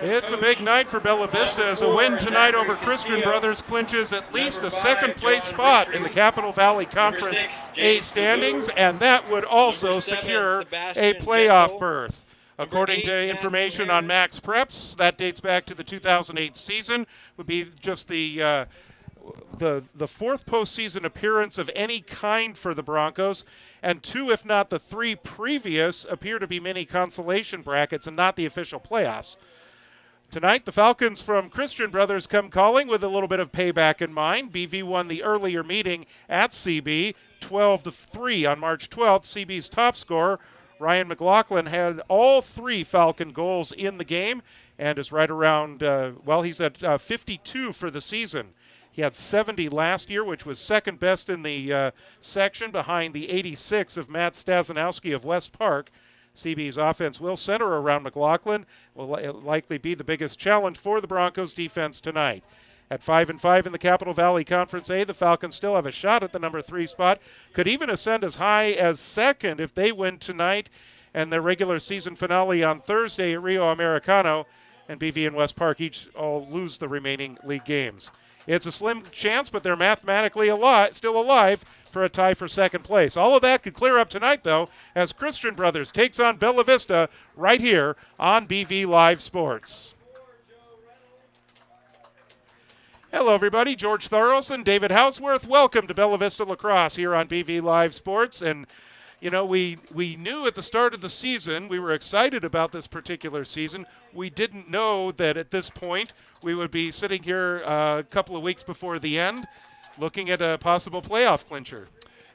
It's a big night for Bella Vista as a win tonight over Christian Brothers clinches at least a second-place spot in the Capital Valley Conference A standings, and that would also secure a playoff berth. According to information on Max Preps, that dates back to the 2008 season, would be just the fourth postseason appearance of any kind for the Broncos, and two, if not the three previous, appear to be mini consolation brackets and not the official playoffs. Tonight, the Falcons from Christian Brothers come calling with a little bit of payback in mind. BV won the earlier meeting at CB, 12-3 on March 12th. CB's top scorer, Ryan McLaughlin, had all three Falcon goals in the game and is right around, he's at 52 for the season. He had 70 last year, which was second best in the section behind the 86 of Matt Stazanowski of West Park. CB's offense will center around McLaughlin, will likely be the biggest challenge for the Broncos defense tonight. At 5-5 in the Capital Valley Conference A, the Falcons still have a shot at the number 3 spot. Could even ascend as high as second if they win tonight and their regular season finale on Thursday at Rio Americano, and BV and West Park each all lose the remaining league games. It's a slim chance, but they're mathematically still alive for a tie for second place. All of that could clear up tonight, though, as Christian Brothers takes on Bella Vista right here on BV Live Sports. Hello, everybody. George Thoroson, David Houseworth. Welcome to Bella Vista Lacrosse here on BV Live Sports. And, you know, we knew at the start of the season, we were excited about this particular season. We didn't know that at this point we would be sitting here a couple of weeks before the end looking at a possible playoff clincher.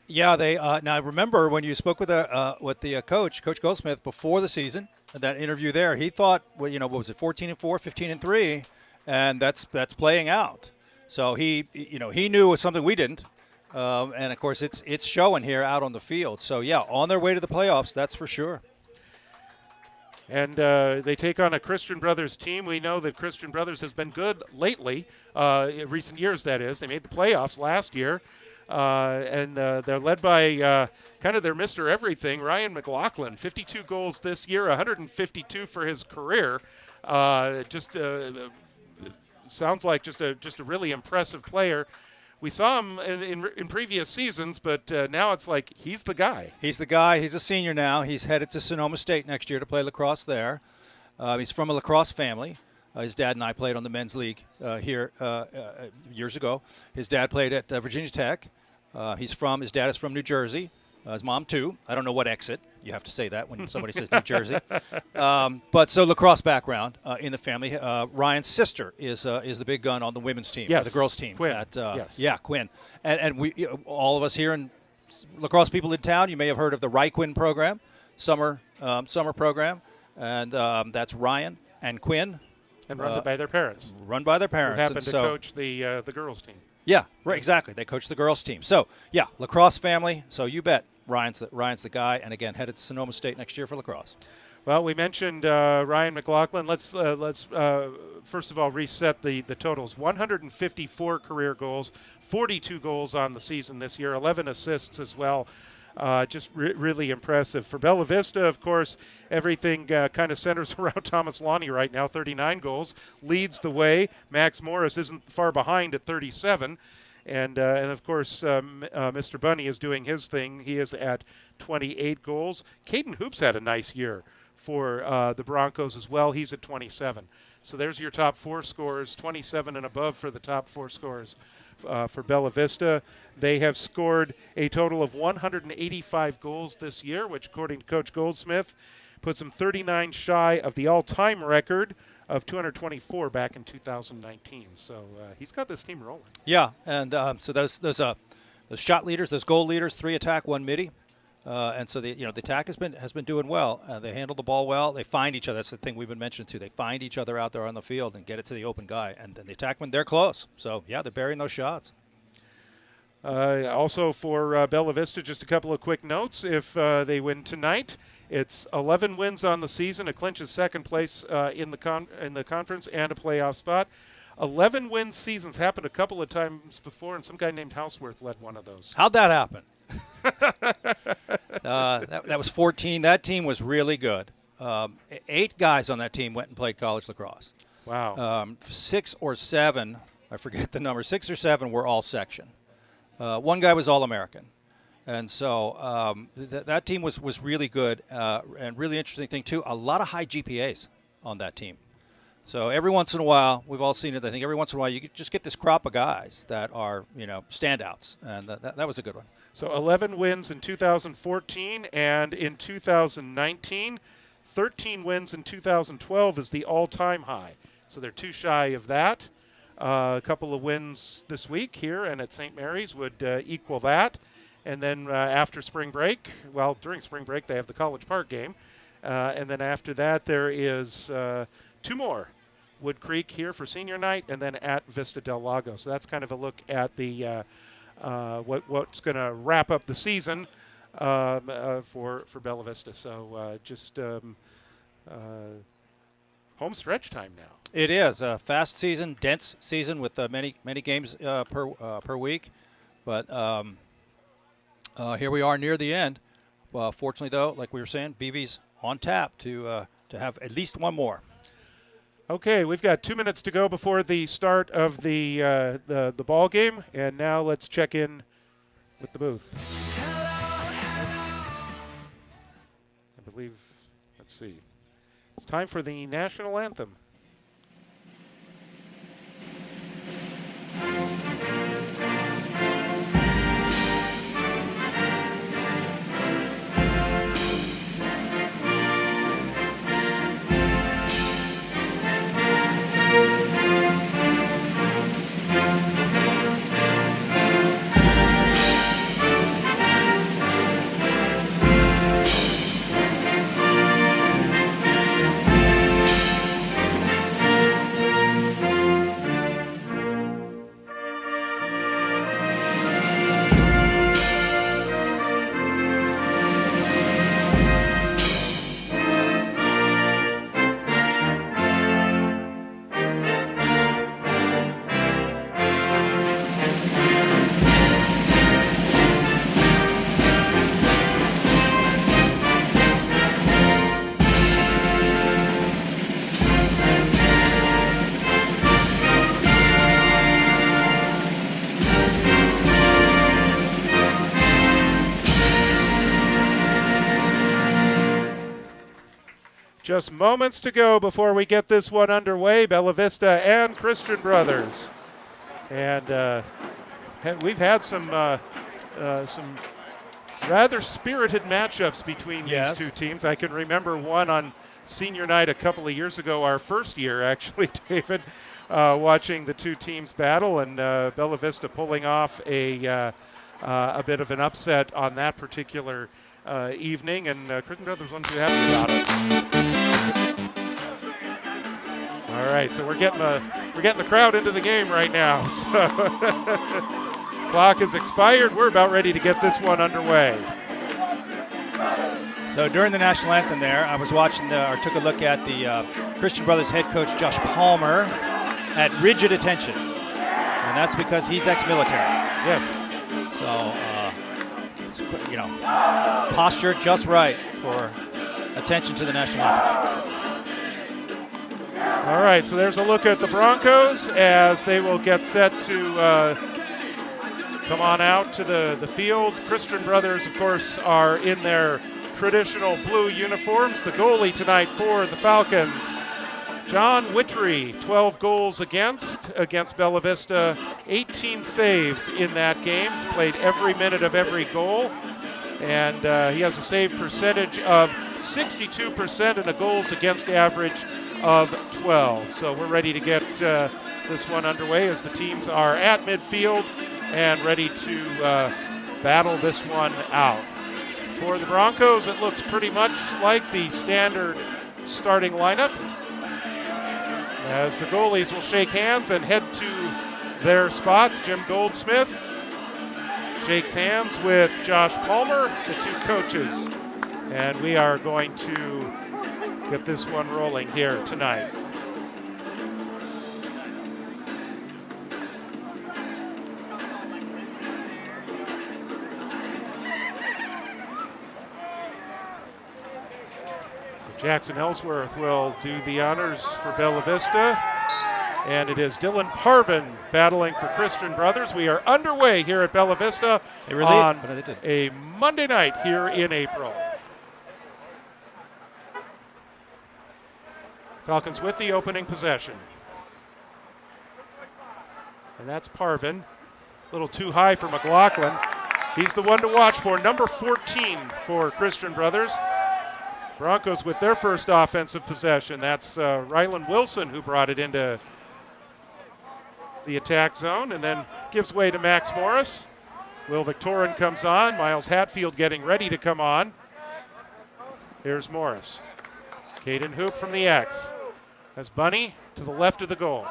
Yeah, they now I remember when you spoke with the coach, Coach Goldsmith, before the season, that interview there, he thought, well, what was it, 14-4, 15-3, and that's playing out. So he knew it was something we didn't. And of course it's showing here out on the field. So yeah, on their way to the playoffs, that's for sure. And they take on a Christian Brothers team. We know that Christian Brothers has been good lately, in recent years, that is. They made the playoffs last year. And they're led by kind of their Mr. Everything, Ryan McLaughlin. 52 goals this year, 152 for his career. Sounds like just a really impressive player. We saw him in previous seasons, but now it's like he's the guy. He's the guy. He's a senior now. He's headed to Sonoma State next year to play lacrosse there. He's from a lacrosse family. His dad and I played on the men's league here years ago. His dad played at Virginia Tech. His dad is from New Jersey. His mom, too. I don't know what exit. You have to say that when somebody says New Jersey. But so lacrosse background in the family. Ryan's sister is the big gun on the women's team, yes. The girls' team. Quinn. Yes. Yeah, Quinn. And we, all of us here in lacrosse people in town, you may have heard of the Quinn program, summer program. And that's Ryan and Quinn. And run by their parents. Run by their parents. Who happen to coach the girls' team. Yeah, right, exactly. They coach the girls' team. So, yeah, lacrosse family. So you bet Ryan's the guy. And, again, headed to Sonoma State next year for lacrosse. Well, we mentioned Ryan McLaughlin. Let's first of all reset the totals. 154 career goals, 42 goals on the season this year, 11 assists as well. Just really impressive. For Bella Vista, of course, everything kind of centers around Thomas Lonnie right now. 39 goals, leads the way. Max Morris isn't far behind at 37. And of course, Mr. Bunny is doing his thing. He is at 28 goals. Caden Hoops had a nice year for the Broncos as well. He's at 27. So there's your top 4 scorers, 27 and above for the top 4 scorers. For Bella Vista, they have scored a total of 185 goals this year, which, according to Coach Goldsmith, puts them 39 shy of the all-time record of 224 back in 2019. So he's got this team rolling. Yeah, and so those shot leaders, those goal leaders, 3 attack, 1 midi. And so the attack has been doing well. They handle the ball well. They find each other. That's the thing we've been mentioning too. They find each other out there on the field and get it to the open guy. And then the attackmen, they're close. So yeah, they're burying those shots. Also for Bella Vista, just a couple of quick notes. If they win tonight, it's 11 wins on the season. It clinches second place in the conference and a playoff spot. 11 win seasons happened a couple of times before, and some guy named Houseworth led one of those. How'd that happen? That was 14. That team was really good. 8 guys on that team went and played college lacrosse. Wow. 6 or 7, I forget the number, 6 or 7 were all section. One guy was All-American. And so that team was really good. And really interesting thing, too, a lot of high GPAs on that team. So every once in a while, we've all seen it, I think every once in a while you just get this crop of guys that are, standouts. And that was a good one. So 11 wins in 2014, and in 2019, 13 wins in 2012 is the all-time high. So they're too shy of that. A couple of wins this week here and at St. Mary's would equal that. And then after spring break, well, during spring break, they have the College Park game. And then after that, there is 2 more. Wood Creek here for senior night, and then at Vista del Lago. So that's kind of a look at the what's going to wrap up the season for Bella Vista. So just home stretch time now. It is a fast season, dense season with many games per week. But here we are near the end. Fortunately, though, like we were saying, BV's on tap to have at least one more. Okay, we've got 2 minutes to go before the start of the ball game, and now let's check in with the booth. I believe, let's see, it's time for the national anthem. Just moments to go before we get this one underway, Bella Vista and Christian Brothers. And we've had some rather spirited matchups between these two teams. I can remember one on senior night a couple of years ago, our first year actually, David, watching the two teams battle, and Bella Vista pulling off a bit of an upset on that particular evening, and Christian Brothers wasn't too happy about it. All right, so we're getting the crowd into the game right now. So clock has expired. We're about ready to get this one underway. So during the national anthem there, I was watching took a look at the Christian Brothers head coach Josh Palmer at rigid attention, and that's because he's ex-military. Yes. So posture just right for attention to the national anthem. All right, so there's a look at the Broncos as they will get set to come on out to the field. Christian Brothers, of course, are in their traditional blue uniforms. The goalie tonight for the Falcons, John Witry, 12 goals against Bella Vista, 18 saves in that game. He's played every minute of every goal, and he has a save percentage of 62% and a goals against average of 12. So we're ready to get this one underway as the teams are at midfield and ready to battle this one out. For the Broncos, it looks pretty much like the standard starting lineup, as the goalies will shake hands and head to their spots. Jim Goldsmith shakes hands with Josh Palmer, the two coaches, and we are going to get this one rolling here tonight. So Jackson Ellsworth will do the honors for Bella Vista. And it is Dylan Parvin battling for Christian Brothers. We are underway here at Bella Vista on a Monday night here in April. Falcons with the opening possession. And that's Parvin. A little too high for McLaughlin. He's the one to watch for, number 14 for Christian Brothers. Broncos with their first offensive possession. That's Rylan Wilson who brought it into the attack zone and then gives way to Max Morris. Will Victorin comes on. Miles Hatfield getting ready to come on. Here's Morris. Caden Hoop from the X. As Bunny to the left of the goal.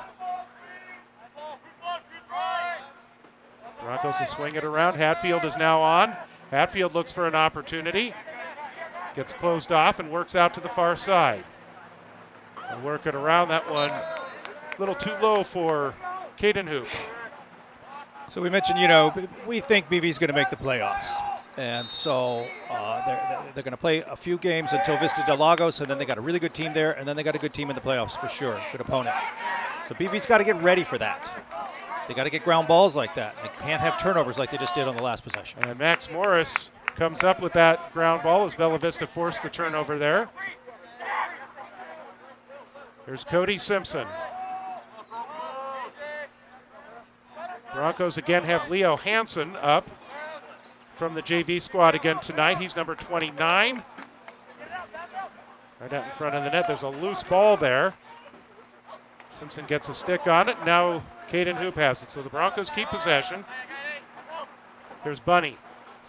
Broncos will swing it around. Hatfield is now on. Hatfield looks for an opportunity. Gets closed off and works out to the far side. And work it around. That one a little too low for Caden Hoop. So we mentioned, we think BV's going to make the playoffs. And so they're going to play a few games until Vista de Lagos, and then they got a really good team there, and then they got a good team in the playoffs for sure, good opponent. So BV's got to get ready for that. They got to get ground balls like that. They can't have turnovers like they just did on the last possession. And Max Morris comes up with that ground ball as Bella Vista forced the turnover there. Here's Cody Simpson. Broncos again have Leo Hansen up from the JV squad again tonight. He's number 29. Right out in front of the net. There's a loose ball there. Simpson gets a stick on it. Now Caden Hoop has it. So the Broncos keep possession. Here's Bunny.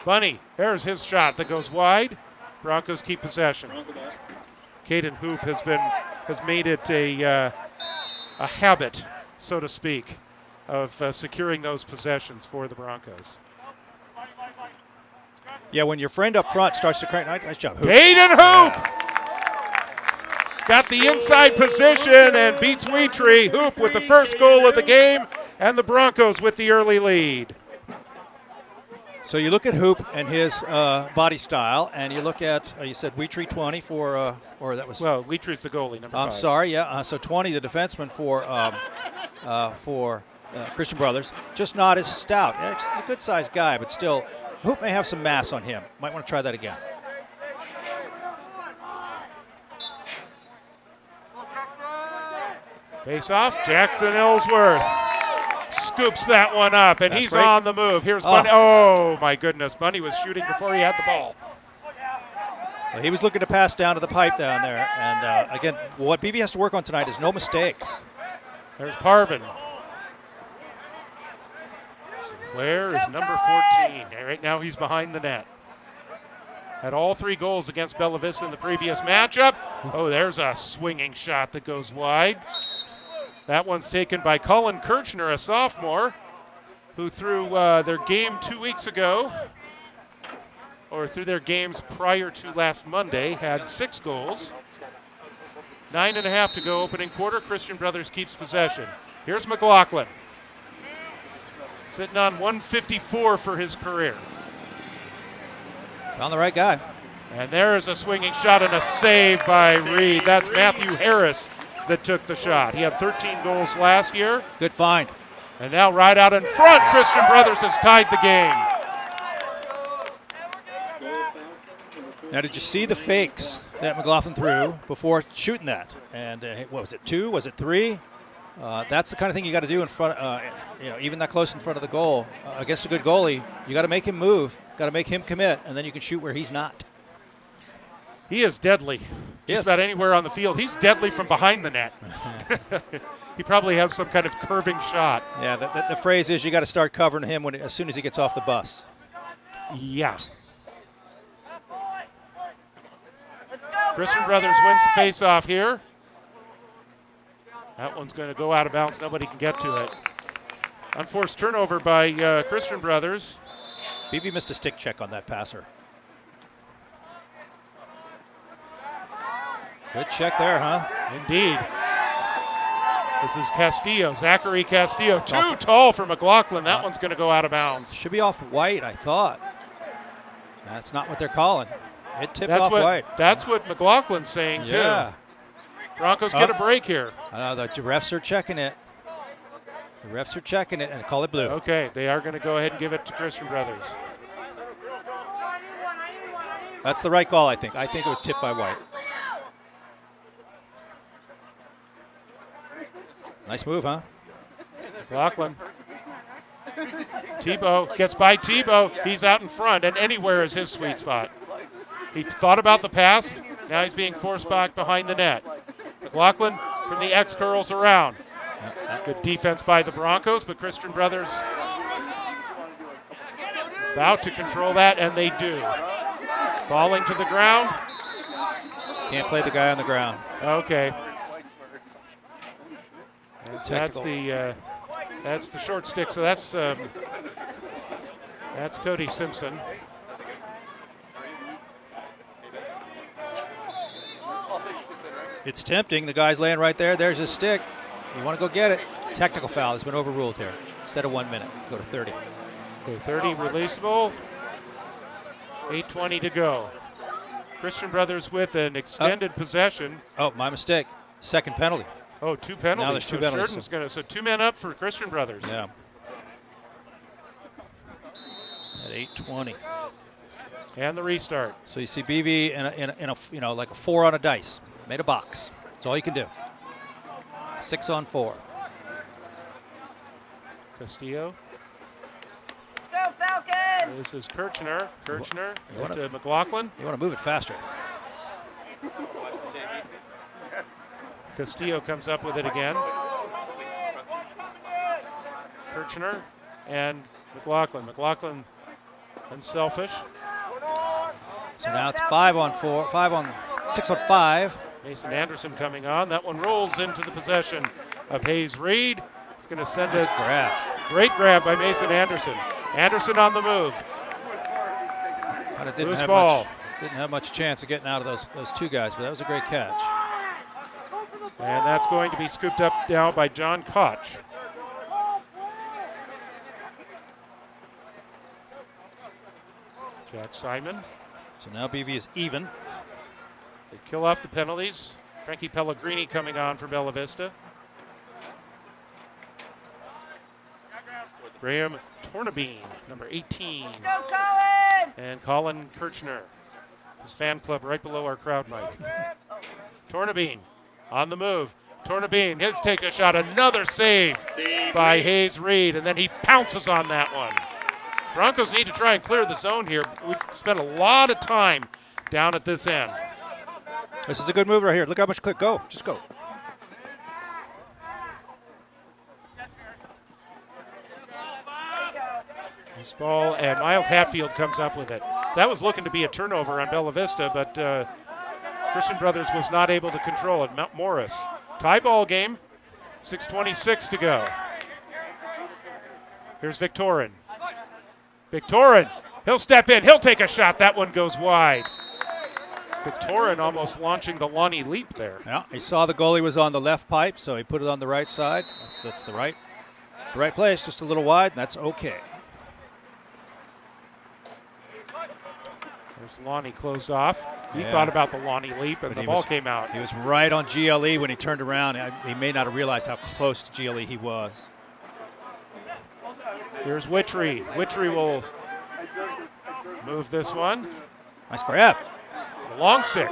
Bunny, there's his shot that goes wide. Broncos keep possession. Caden Hoop has made it a habit, so to speak, of securing those possessions for the Broncos. Yeah, when your friend up front starts to crank, nice job. Hoop. Caden Hoop! Yeah. Got the inside position and beats Wheatree. Hoop with the first goal of the game, and the Broncos with the early lead. So you look at Hoop and his body style, and you look at, you said Wheatree 20 for, or that was... Well, Wheatree's the goalie, number 5. I'm sorry, yeah. So 20, the defenseman for Christian Brothers. Just not as stout. Yeah, he's a good-sized guy, but still, Hoop may have some mass on him. Might want to try that again. Face-off, Jackson Ellsworth scoops that one up, and he's great. on the move. Here's Bunny. Oh, my goodness. Bunny was shooting before he had the ball. Well, he was looking to pass down to the pipe down there. And, again, what BV has to work on tonight is no mistakes. There's Parvin. Sinclair is number 14. Right now he's behind the net. Had all 3 goals against Bella Vista in the previous matchup. Oh, there's a swinging shot that goes wide. That one's taken by Colin Kirchner, a sophomore, who threw their game 2 weeks ago, or through their games prior to last Monday, had 6 goals. 9.5 to go opening quarter. Christian Brothers keeps possession. Here's McLaughlin. Sitting on 154 for his career. Found the right guy. And there is a swinging shot and a save by Reed. That's Matthew Harris that took the shot. He had 13 goals last year. Good find. And now right out in front, Christian Brothers has tied the game. Now, did you see the fakes that McLaughlin threw before shooting that? And what was it, 2? Was it 3? That's the kind of thing you got to do in front, even that close in front of the goal. Against a good goalie, you got to make him move, got to make him commit, and then you can shoot where he's not. He is deadly. Just about anywhere on the field. He's deadly from behind the net. He probably has some kind of curving shot. Yeah, the phrase is you got to start covering him as soon as he gets off the bus. Yeah. Christian Brothers wins the face-off here. That one's going to go out of bounds. Nobody can get to it. Unforced turnover by Christian Brothers. BB missed a stick check on that passer. Good check there, huh? Indeed. This is Castillo, Zachary Castillo. Too tall for McLaughlin. That one's going to go out of bounds. Should be off white, I thought. That's not what they're calling. It tipped off White. That's what McLaughlin's saying, Yeah. too. Broncos get a break here. The refs are checking it. The refs are checking it and call it blue. Okay, they are going to go ahead and give it to Christian Brothers. That's the right call, I think. I think it was tipped by White. Nice move, huh? McLaughlin. Tebow gets by Tebow. He's out in front, and anywhere is his sweet spot. He thought about the pass. Now he's being forced back behind the net. McLaughlin from the X curls around. Good defense by the Broncos, but Christian Brothers about to control that, and they do. Falling to the ground. Can't play the guy on the ground. Okay. That's the short stick. So that's Cody Simpson. It's tempting. The guy's laying right there. There's his stick. You want to go get it. Technical foul has been overruled here. Instead of 1 minute, go to 30. Okay, 30 releasable. 8:20 to go. Christian Brothers with an extended possession. Oh, my mistake. Second penalty. Oh, 2 penalties. Now there's 2 penalties. So 2 men up for Christian Brothers. Yeah. At 8:20. And the restart. So you see BV in a like a 4 on a dice. Made a box. That's all you can do. 6 on 4. Castillo. Let's go, Falcons! This is Kirchner. Kirchner wanna- to McLaughlin. You want to move it faster. Castillo comes up with it again. Kirchner and McLaughlin. McLaughlin unselfish. So now it's 5 on 4. 6 on 5. Mason Anderson coming on. That one rolls into the possession of Hayes Reed. It's going to send Nice a grab. great grab by Mason Anderson. Anderson on the move. Kind of didn't Loose have ball. much chance of getting out of those 2 guys, but that was a great catch. And that's going to be scooped up now by John Koch. Jack Simon. So now BV is even. They kill off the penalties. Frankie Pellegrini coming on for Bella Vista. Graham Tornabene, number 18. Go, Colin! And Colin Kirchner. His fan club right below our crowd mic. Tornabene on the move. Tornabene, his take a shot. Another save by Hayes Reed, and then he pounces on that one. Broncos need to try and clear the zone here. We've spent a lot of time down at this end. This is a good move right here. Look how much click. Go. Just go. This ball, and Miles Hatfield comes up with it. So that was looking to be a turnover on Bella Vista, but Christian Brothers was not able to control it. Mount Morris. Tie ball game. 6:26 to go. Here's Victorin. Victorin. He'll step in. He'll take a shot. That one goes wide. Victorin almost launching the Lonnie leap there. Yeah, he saw the goalie was on the left pipe, so he put it on the right side. That's the right. It's the right place, just a little wide, and that's okay. There's Lonnie closed off. He Yeah. thought about the Lonnie leap, and But the ball came out. He was right on GLE when he turned around. He may not have realized how close to GLE he was. Here's Witry. Witry will move this one. Nice grab. The long stick.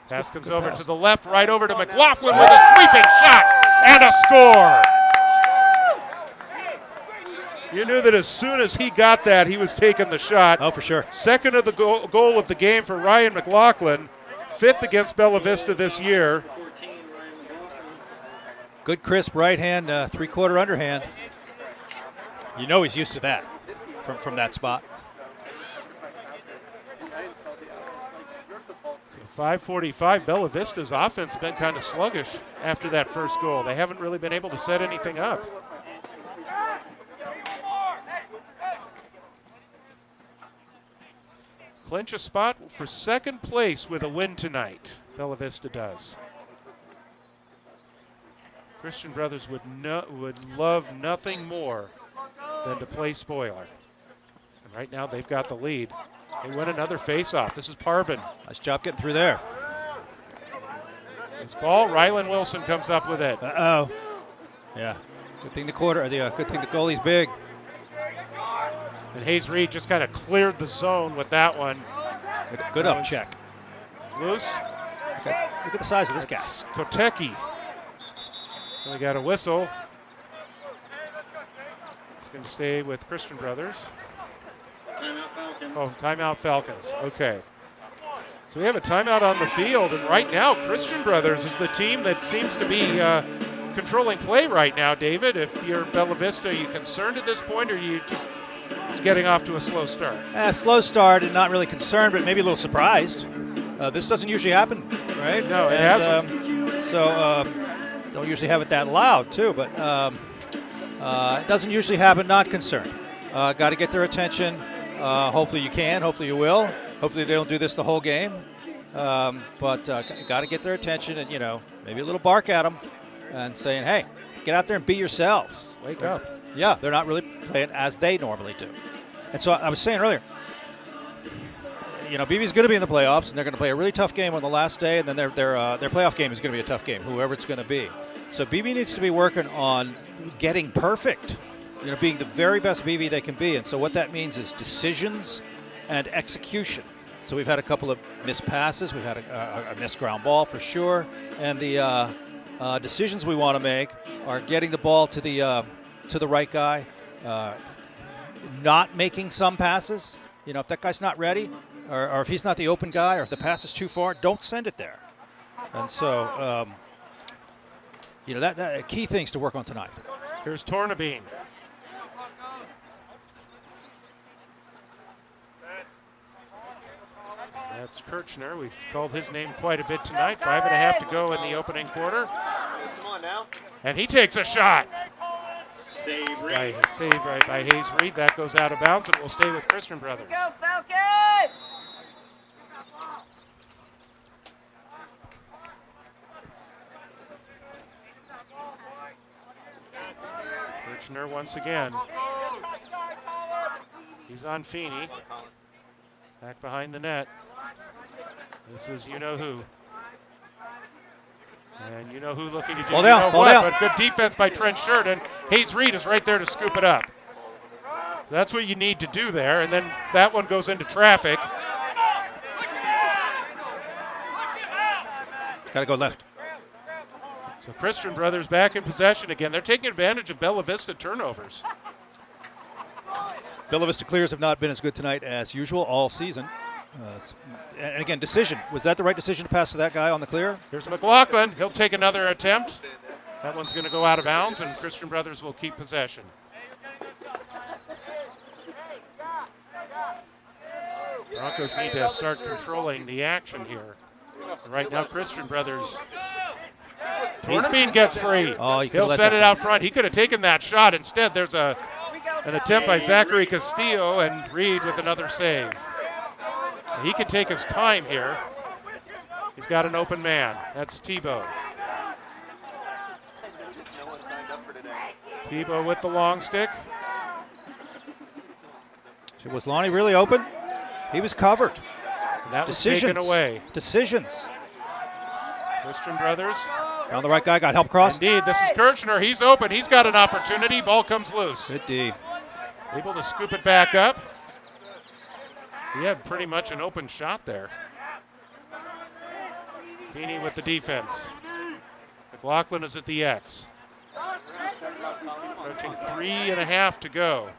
Pass comes good over pass. to the left, right over to McLaughlin with a sweeping shot and a score. You knew that as soon as he got that, he was taking the shot. Oh, for sure. Second of the goal of the game for Ryan McLaughlin. 5th against Bella Vista this year. Good crisp right hand, 3/4 underhand. You know he's used to that from that spot. 5:45. Bella Vista's offense has been kind of sluggish after that first goal. They haven't really been able to set anything up. Clinch a spot for second place with a win tonight. Bella Vista does. Christian Brothers would love nothing more than to play spoiler. And right now they've got the lead. They win another face-off. This is Parvin. Nice job getting through there. This ball, Rylan Wilson comes up with it. Uh-oh. Yeah. Good thing the goalie's big. And Hayes Reed just kind of cleared the zone with that one. Good up check. Loose. Look at the size of this guy. Kotecki. We got a whistle. It's going to stay with Christian Brothers. Oh, timeout Falcons. Okay. So we have a timeout on the field, and right now Christian Brothers is the team that seems to be controlling play right now, David. If you're Bella Vista, are you concerned at this point, or are you just getting off to a slow start? Slow start and not really concerned, but maybe a little surprised. This doesn't usually happen, right? No, it hasn't. Don't usually have it that loud, too, but it doesn't usually happen, not concerned. Got to get their attention. Hopefully you can. Hopefully you will. Hopefully they don't do this the whole game. But got to get their attention and, maybe a little bark at them and saying, hey, get out there and be yourselves. Wake up. Yeah, they're not really playing as they normally do. And so I was saying earlier, BV's going to be in the playoffs, and they're going to play a really tough game on the last day, and then their playoff game is going to be a tough game, whoever it's going to be. So BV needs to be working on getting perfect, being the very best BV they can be. And so what that means is decisions and execution. So we've had a couple of missed passes. We've had a missed ground ball for sure. And the decisions we want to make are getting the ball to the right guy, not making some passes. If that guy's not ready, or if he's not the open guy, or if the pass is too far, don't send it there. And so, that key things to work on tonight. Here's Tornabene. That's Kirchner. We've called his name quite a bit tonight. 5.5 to go in the opening quarter. Come on now. And he takes a shot. Save Right by Hayes Reed. That goes out of bounds and will stay with Christian Brothers. Go Falcons! Kirchner once again. He's on Feeney. Back behind the net. This is you-know-who. And you-know-who looking to do Ball down. but good defense by Trent Sheridan. Hayes Reed is right there to scoop it up. So that's what you need to do there, and then that one goes into traffic. Got to go left. So Christian Brothers back in possession again. They're taking advantage of Bella Vista turnovers. Bella Vista Clears have not been as good tonight as usual all season. And again, decision. Was that the right decision to pass to that guy on the clear? Here's McLaughlin. He'll take another attempt. That one's going to go out of bounds, and Christian Brothers will keep possession. Broncos need to start controlling the action here. Right now, Christian Brothers. Tornabene gets free. Oh, He'll send it out front. He could have taken that shot. Instead, there's an attempt by Zachary Castillo, and Reed with another save. He can take his time here. He's got an open man. That's Tebow. Tebow with the long stick. Was Lonnie really open? He was covered. And that was taken away. Decisions. Christian Brothers. Found the right guy, got help cross. Indeed, this is Kirchner. He's open. He's got an opportunity. Ball comes loose. Good D. Able to scoop it back up. He had pretty much an open shot there. Feeney with the defense. McLaughlin is at the X. Approaching 3.5 to go.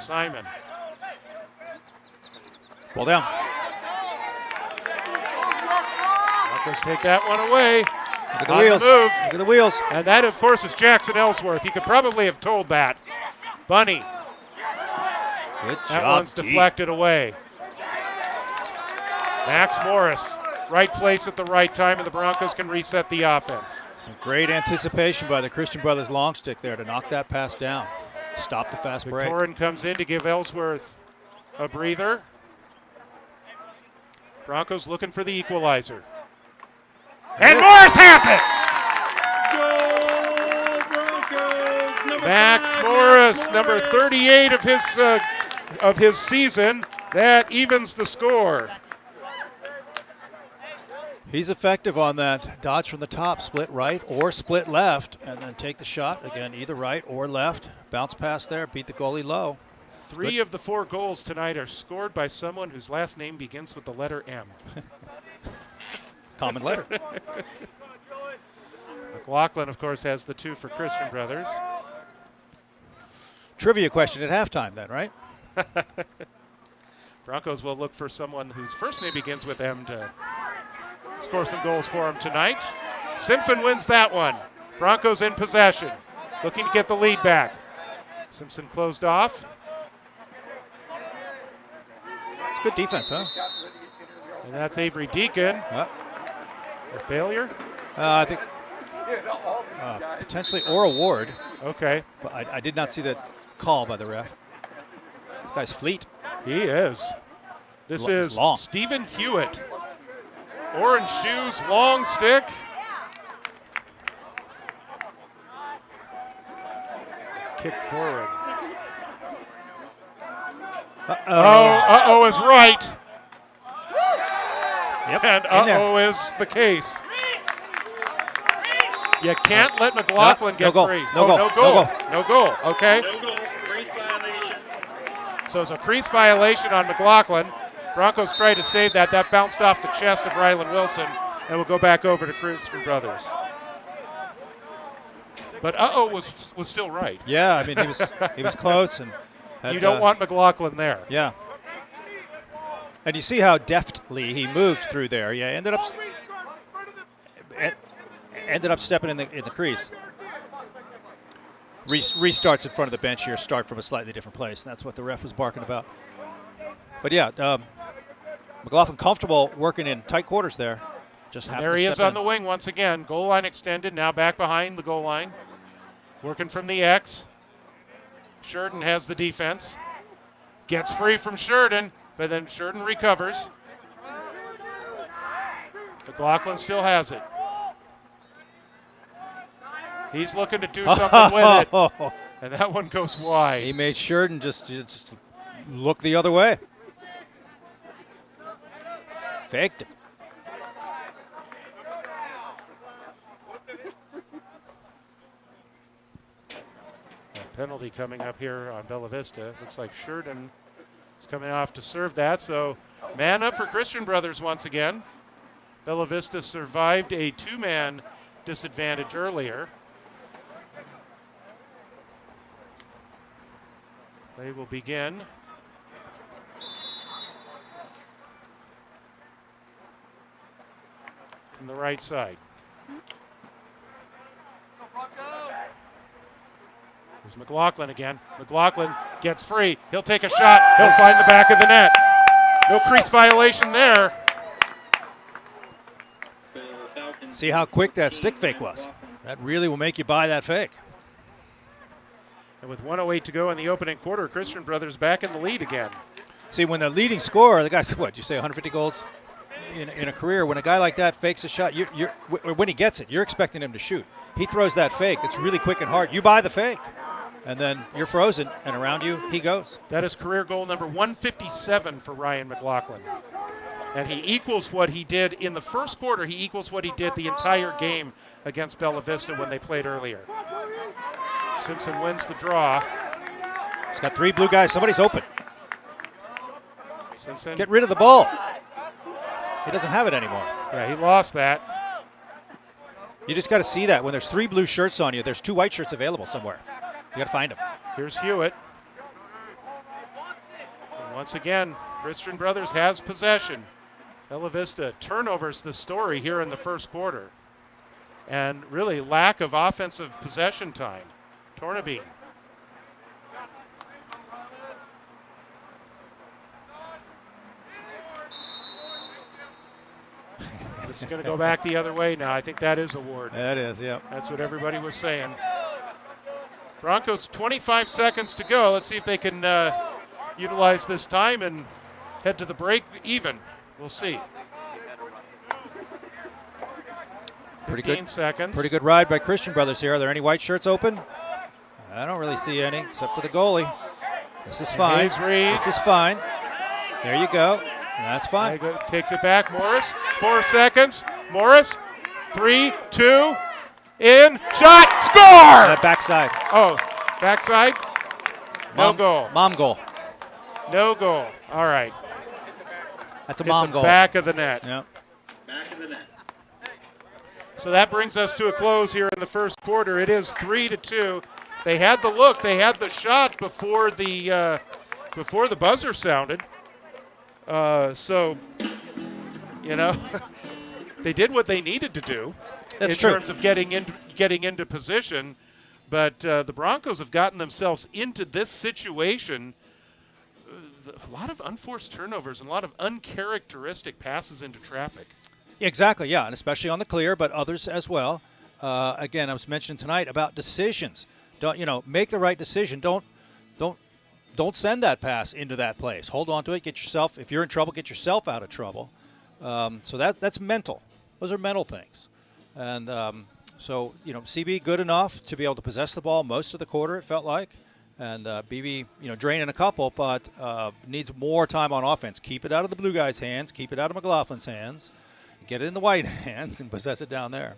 Simon. Ball down. Broncos take that one away. Look at the On wheels. the move. Look at the wheels. And that, of course, is Jackson Ellsworth. He could probably have told that. Bunny. Good That job, one's deflected away. Max Morris, right place at the right time, and the Broncos can reset the offense. Some great anticipation by the Christian Brothers long stick there to knock that pass down. Stop the fast break. Victorian comes in to give Ellsworth a breather. Broncos looking for the equalizer. And Morris has it! Go Max Morris, number 38 of his season. That evens the score. He's effective on that dodge from the top, split right or split left, and then take the shot. Again, either right or left. Bounce pass there, beat the goalie low. 3 of the 4 goals tonight are scored by someone whose last name begins with the letter M. Common letter. McLaughlin, of course, has the 2 for Christian Brothers. Trivia question at halftime then, right? Broncos will look for someone whose first name begins with M to score some goals for him tonight. Simpson wins that one. Broncos in possession, looking to get the lead back. Simpson closed off. It's good defense, huh? And that's Avery Deacon. A failure? I think potentially or a ward. Okay. But I did not see that call by the ref. This guy's fleet. He is. This is long. Stephen Hewitt. Orange shoes, long stick. Kick forward. Uh-oh is right. Yep. And uh-oh is the case. You can't let McLaughlin get free. No goal. No goal. Okay. So it's a crease violation on McLaughlin. Broncos try to save that. That bounced off the chest of Rylan Wilson and will go back over to Christian Brothers. But was still right. Yeah, I mean he was close and had, you don't want McLaughlin there. Yeah. And you see how deftly he moved through there. Yeah, ended up stepping in the crease. Restarts in front of the bench here. Start from a slightly different place. That's what the ref was barking about. But yeah, McLaughlin comfortable working in tight quarters there. There he is on the wing once again. Goal line extended. Now back behind the goal line. Working from the X. Sheridan has the defense. Gets free from Sheridan, but then Sheridan recovers. McLaughlin still has it. He's looking to do something with it. And that one goes wide. He made Sheridan just look the other way. Faked it. Penalty coming up here on Bella Vista. Looks like Sheridan is coming off to serve that. So man up for Christian Brothers once again. Bella Vista survived a 2-man disadvantage earlier. They will begin. From the right side. There's McLaughlin again. McLaughlin gets free. He'll take a shot. He'll find the back of the net. No crease violation there. See how quick that stick fake was. That really will make you buy that fake. And with 1:08 to go in the opening quarter, Christian Brothers back in the lead again. See, when the leading scorer, the guy's, what, you say 150 goals in a career, when a guy like that fakes a shot, when he gets it, you're expecting him to shoot. He throws that fake that's really quick and hard. You buy the fake. And then you're frozen, and around you, he goes. That is career goal number 157 for Ryan McLaughlin. And he equals what he did in the first quarter. He equals what he did the entire game against Bella Vista when they played earlier. Simpson wins the draw. He's got 3 blue guys. Somebody's open. Simpson. Get rid of the ball. He doesn't have it anymore. Yeah, he lost that. You just got to see that. When there's 3 blue shirts on you, there's 2 white shirts available somewhere. You got to find them. Here's Hewitt. And once again, Christian Brothers has possession. Bella Vista turnovers the story here in the first quarter. And really lack of offensive possession time. Tornabene. This is going to go back the other way now. I think that is a ward. That is, yeah. That's what everybody was saying. Broncos, 25 seconds to go. Let's see if they can utilize this time and head to the break even. We'll see. Pretty 15 good seconds. Pretty good ride by Christian Brothers here. Are there any white shirts open? I don't really see any except for the goalie. This is fine. Hayes Reed. This is fine. There you go. That's fine. Takes it back. Morris. 4 seconds. Morris. 3, 2. In. Shot. Score! Backside. Oh, backside. No goal. Mom goal. No goal. All right. That's a Hit mom the goal. back of the net. Yep. So that brings us to a close here in the first quarter. It is 3-2. They had the look. They had the shot before the buzzer sounded. So, you know, they did what they needed to do That's in true. terms of getting into position. But the Broncos have gotten themselves into this situation. A lot of unforced turnovers and a lot of uncharacteristic passes into traffic. Exactly, yeah, and especially on the clear, but others as well. Again, I was mentioning tonight about decisions. Don't make the right decision. Don't send that pass into that place. Hold on to it. Get yourself. If you're in trouble, get yourself out of trouble. So that's mental. Those are mental things. And so CB good enough to be able to possess the ball most of the quarter. It felt like. And BB, draining a couple, but needs more time on offense. Keep it out of the blue guys' hands. Keep it out of McLaughlin's hands. Get it in the white hands and possess it down there.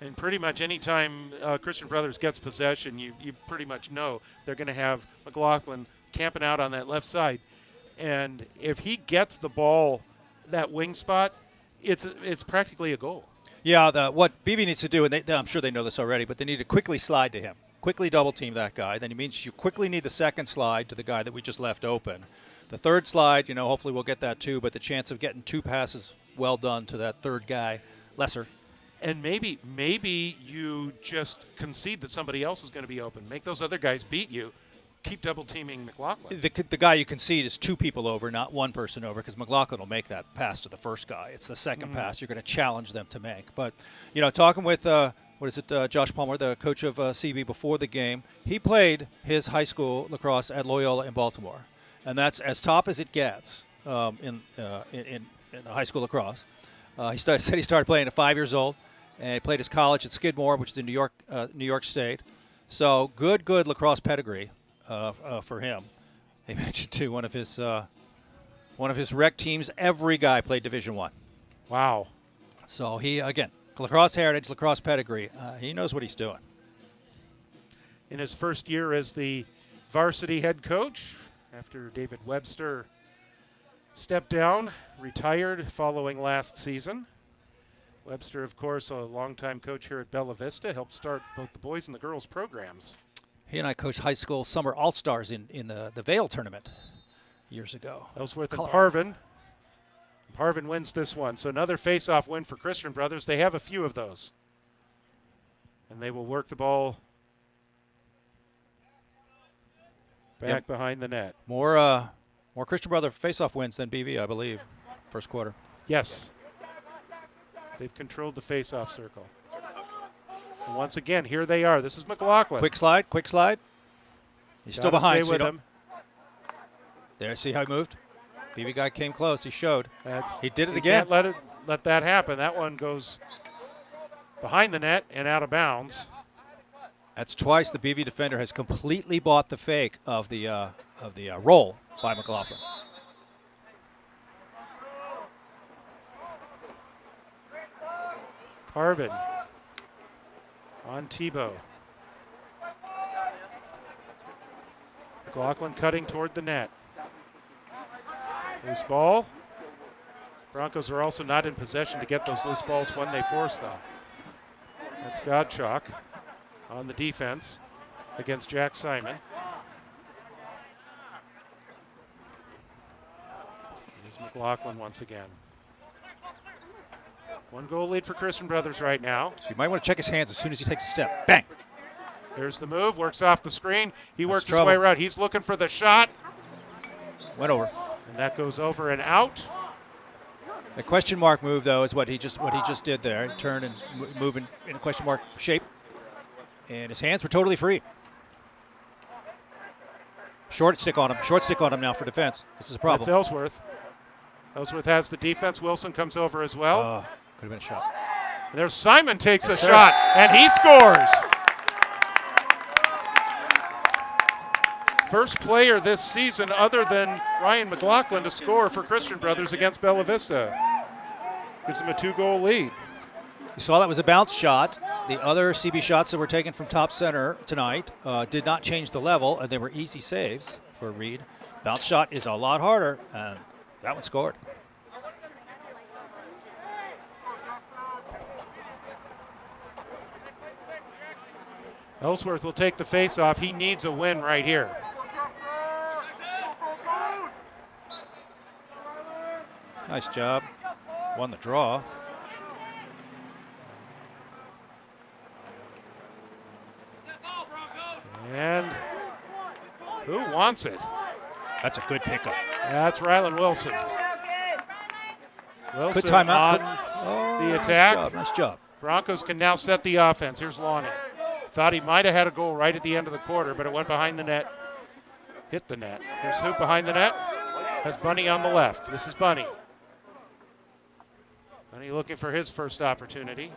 And pretty much any time Christian Brothers gets possession, you pretty much know they're going to have McLaughlin camping out on that left side. And if he gets the ball, that wing spot, it's practically a goal. Yeah, what BB needs to do, and I'm sure they know this already, but they need to quickly slide to him. Quickly double team that guy. Then it means you quickly need the second slide to the guy that we just left open. The third slide, hopefully we'll get that too, but the chance of getting 2 passes well done to that third guy, lesser. And maybe you just concede that somebody else is going to be open. Make those other guys beat you. Keep double teaming McLaughlin. The guy you concede is 2 people over, not 1 person over, because McLaughlin will make that pass to the first guy. It's the second pass you're going to challenge them to make. But, talking with Josh Palmer, the coach of CB before the game, he played his high school lacrosse at Loyola in Baltimore. And that's as top as it gets in high school lacrosse. He said he started playing at 5 years old, and he played his college at Skidmore, which is in New York State. So good lacrosse pedigree for him. He mentioned too one of his rec teams. Every guy played Division I. Wow. So he again lacrosse heritage, lacrosse pedigree. He knows what he's doing. In his first year as the varsity head coach, after David Webster stepped down, retired following last season. Webster, of course, a longtime coach here at Bella Vista, helped start both the boys and the girls programs. He and I coached high school summer all-stars in the Vail tournament years ago. Ellsworth and Parvin. Parvin wins this one. So another face-off win for Christian Brothers. They have a few of those. And they will work the ball back behind the net. More Christian Brother face-off wins than BV, I believe, first quarter. Yes. They've controlled the face-off circle. And once again, here they are. This is McLaughlin. Quick slide. He's still behind. Stay with him. There, see how he moved? BV guy came close. He showed. He did it you again. Can't let that happen. That one goes behind the net and out of bounds. That's twice the BV defender has completely bought the fake of the roll by McLaughlin. Parvin on Tebow. McLaughlin cutting toward the net. Loose ball. Broncos are also not in possession to get those loose balls when they force them. That's Godchuk on the defense against Jack Simon. Here's McLaughlin once again. 1 goal lead for Christian Brothers right now. So you might want to check his hands as soon as he takes a step. Bang. There's the move, works off the screen. He works his trouble. way around. He's looking for the shot. Went over. And that goes over and out. The question mark move, though, is what he just did there. Turn and move in a question mark shape. And his hands were totally free. Short stick on him now for defense. This is a problem. That's Ellsworth. Ellsworth has the defense. Wilson comes over as well. Could have been a shot. And there's Simon takes a shot, and he scores. first player this season other than Ryan McLaughlin to score for Christian Brothers against Bella Vista. Gives them a 2-goal lead. You saw that was a bounce shot. The other CB shots that were taken from top center tonight did not change the level, and they were easy saves for Reed. Bounce shot is a lot harder, and that one scored. Ellsworth will take the face-off. He needs a win right here. Nice job. Won the draw. And who wants it? That's a good pickup. That's Rylan Wilson. Wilson Good timeout. on the attack. Nice job. Broncos can now set the offense. Here's Lonnie. Thought he might have had a goal right at the end of the quarter, but it went behind the net. Hit the net. Here's Hoop behind the net. Has Bunny on the left. This is Bunny. Bunny looking for his first opportunity.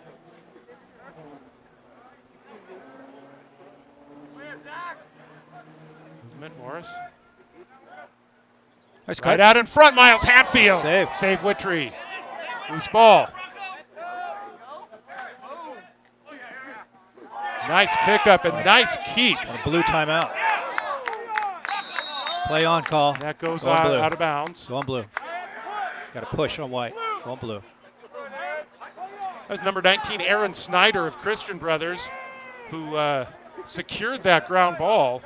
Movement, Morris. Nice Right cut. out in front, Miles Hatfield. Save. Save Wittree. Loose ball. Nice pickup and nice keep. On a blue timeout. Play on call. That goes Go on blue. out of bounds. Go on blue. Got to push on white. Go on blue. That was number 19, Aaron Snyder of Christian Brothers, who secured that ground ball.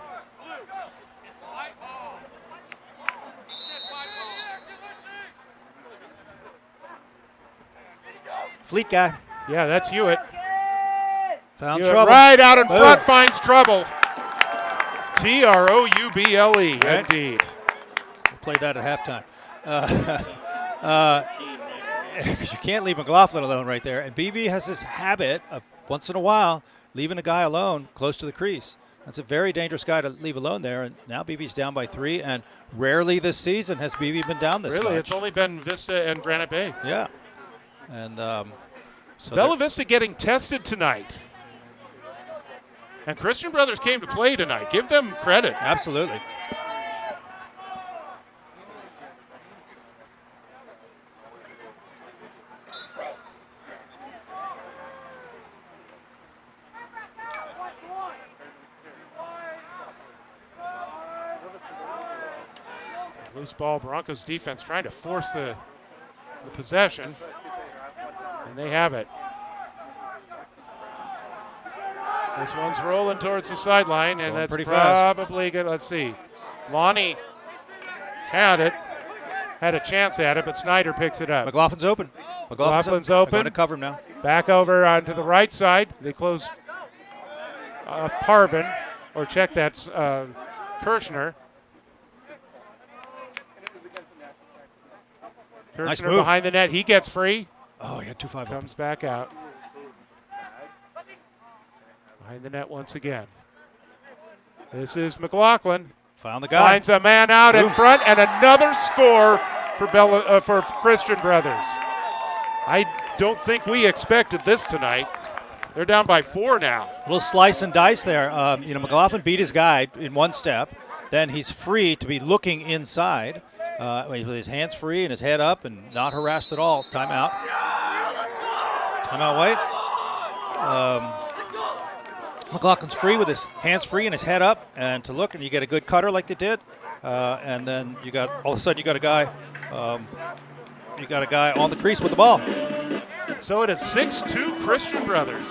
Fleet guy. Yeah, that's Hewitt. Found Hewitt trouble. right out in Boom. front, finds trouble. Trouble, Right. indeed. We played that at halftime. Because you can't leave McLaughlin alone right there. And BV has this habit of once in a while leaving a guy alone close to the crease. That's a very dangerous guy to leave alone there. And now BV's down by 3. And rarely this season has BV been down this Really, much. it's only been Vista and Granite Bay. Yeah. And so Bella Vista getting tested tonight. And Christian Brothers came to play tonight. Give them credit. absolutely. Loose ball, Broncos defense trying to force the possession. And they have it. This one's rolling towards the sideline, and Going that's pretty fast. probably good. Let's see. Lonnie had it, had a chance at it, but Snyder picks it up. McLaughlin's open. McLaughlin's They're open. going to cover him now. Back over onto the right side. They close off Parvin, or check that's Kirshner. Nice Kirshner move. behind the net. He gets free. Oh, he had 2-5 open. Comes back out. Behind the net once again. This is McLaughlin. Found the guy. Finds a man out in front, and another score for Christian Brothers. I don't think we expected this tonight. They're down by 4 now. A little slice and dice there. McLaughlin beat his guy in one step. Then he's free to be looking inside with his hands free and his head up and not harassed at all. Timeout. Timeout, White. McLaughlin's free with his hands free and his head up, and to look, and you get a good cutter like they did, and then you got all of a sudden you got a guy on the crease with the ball. So it is 6-2 Christian Brothers.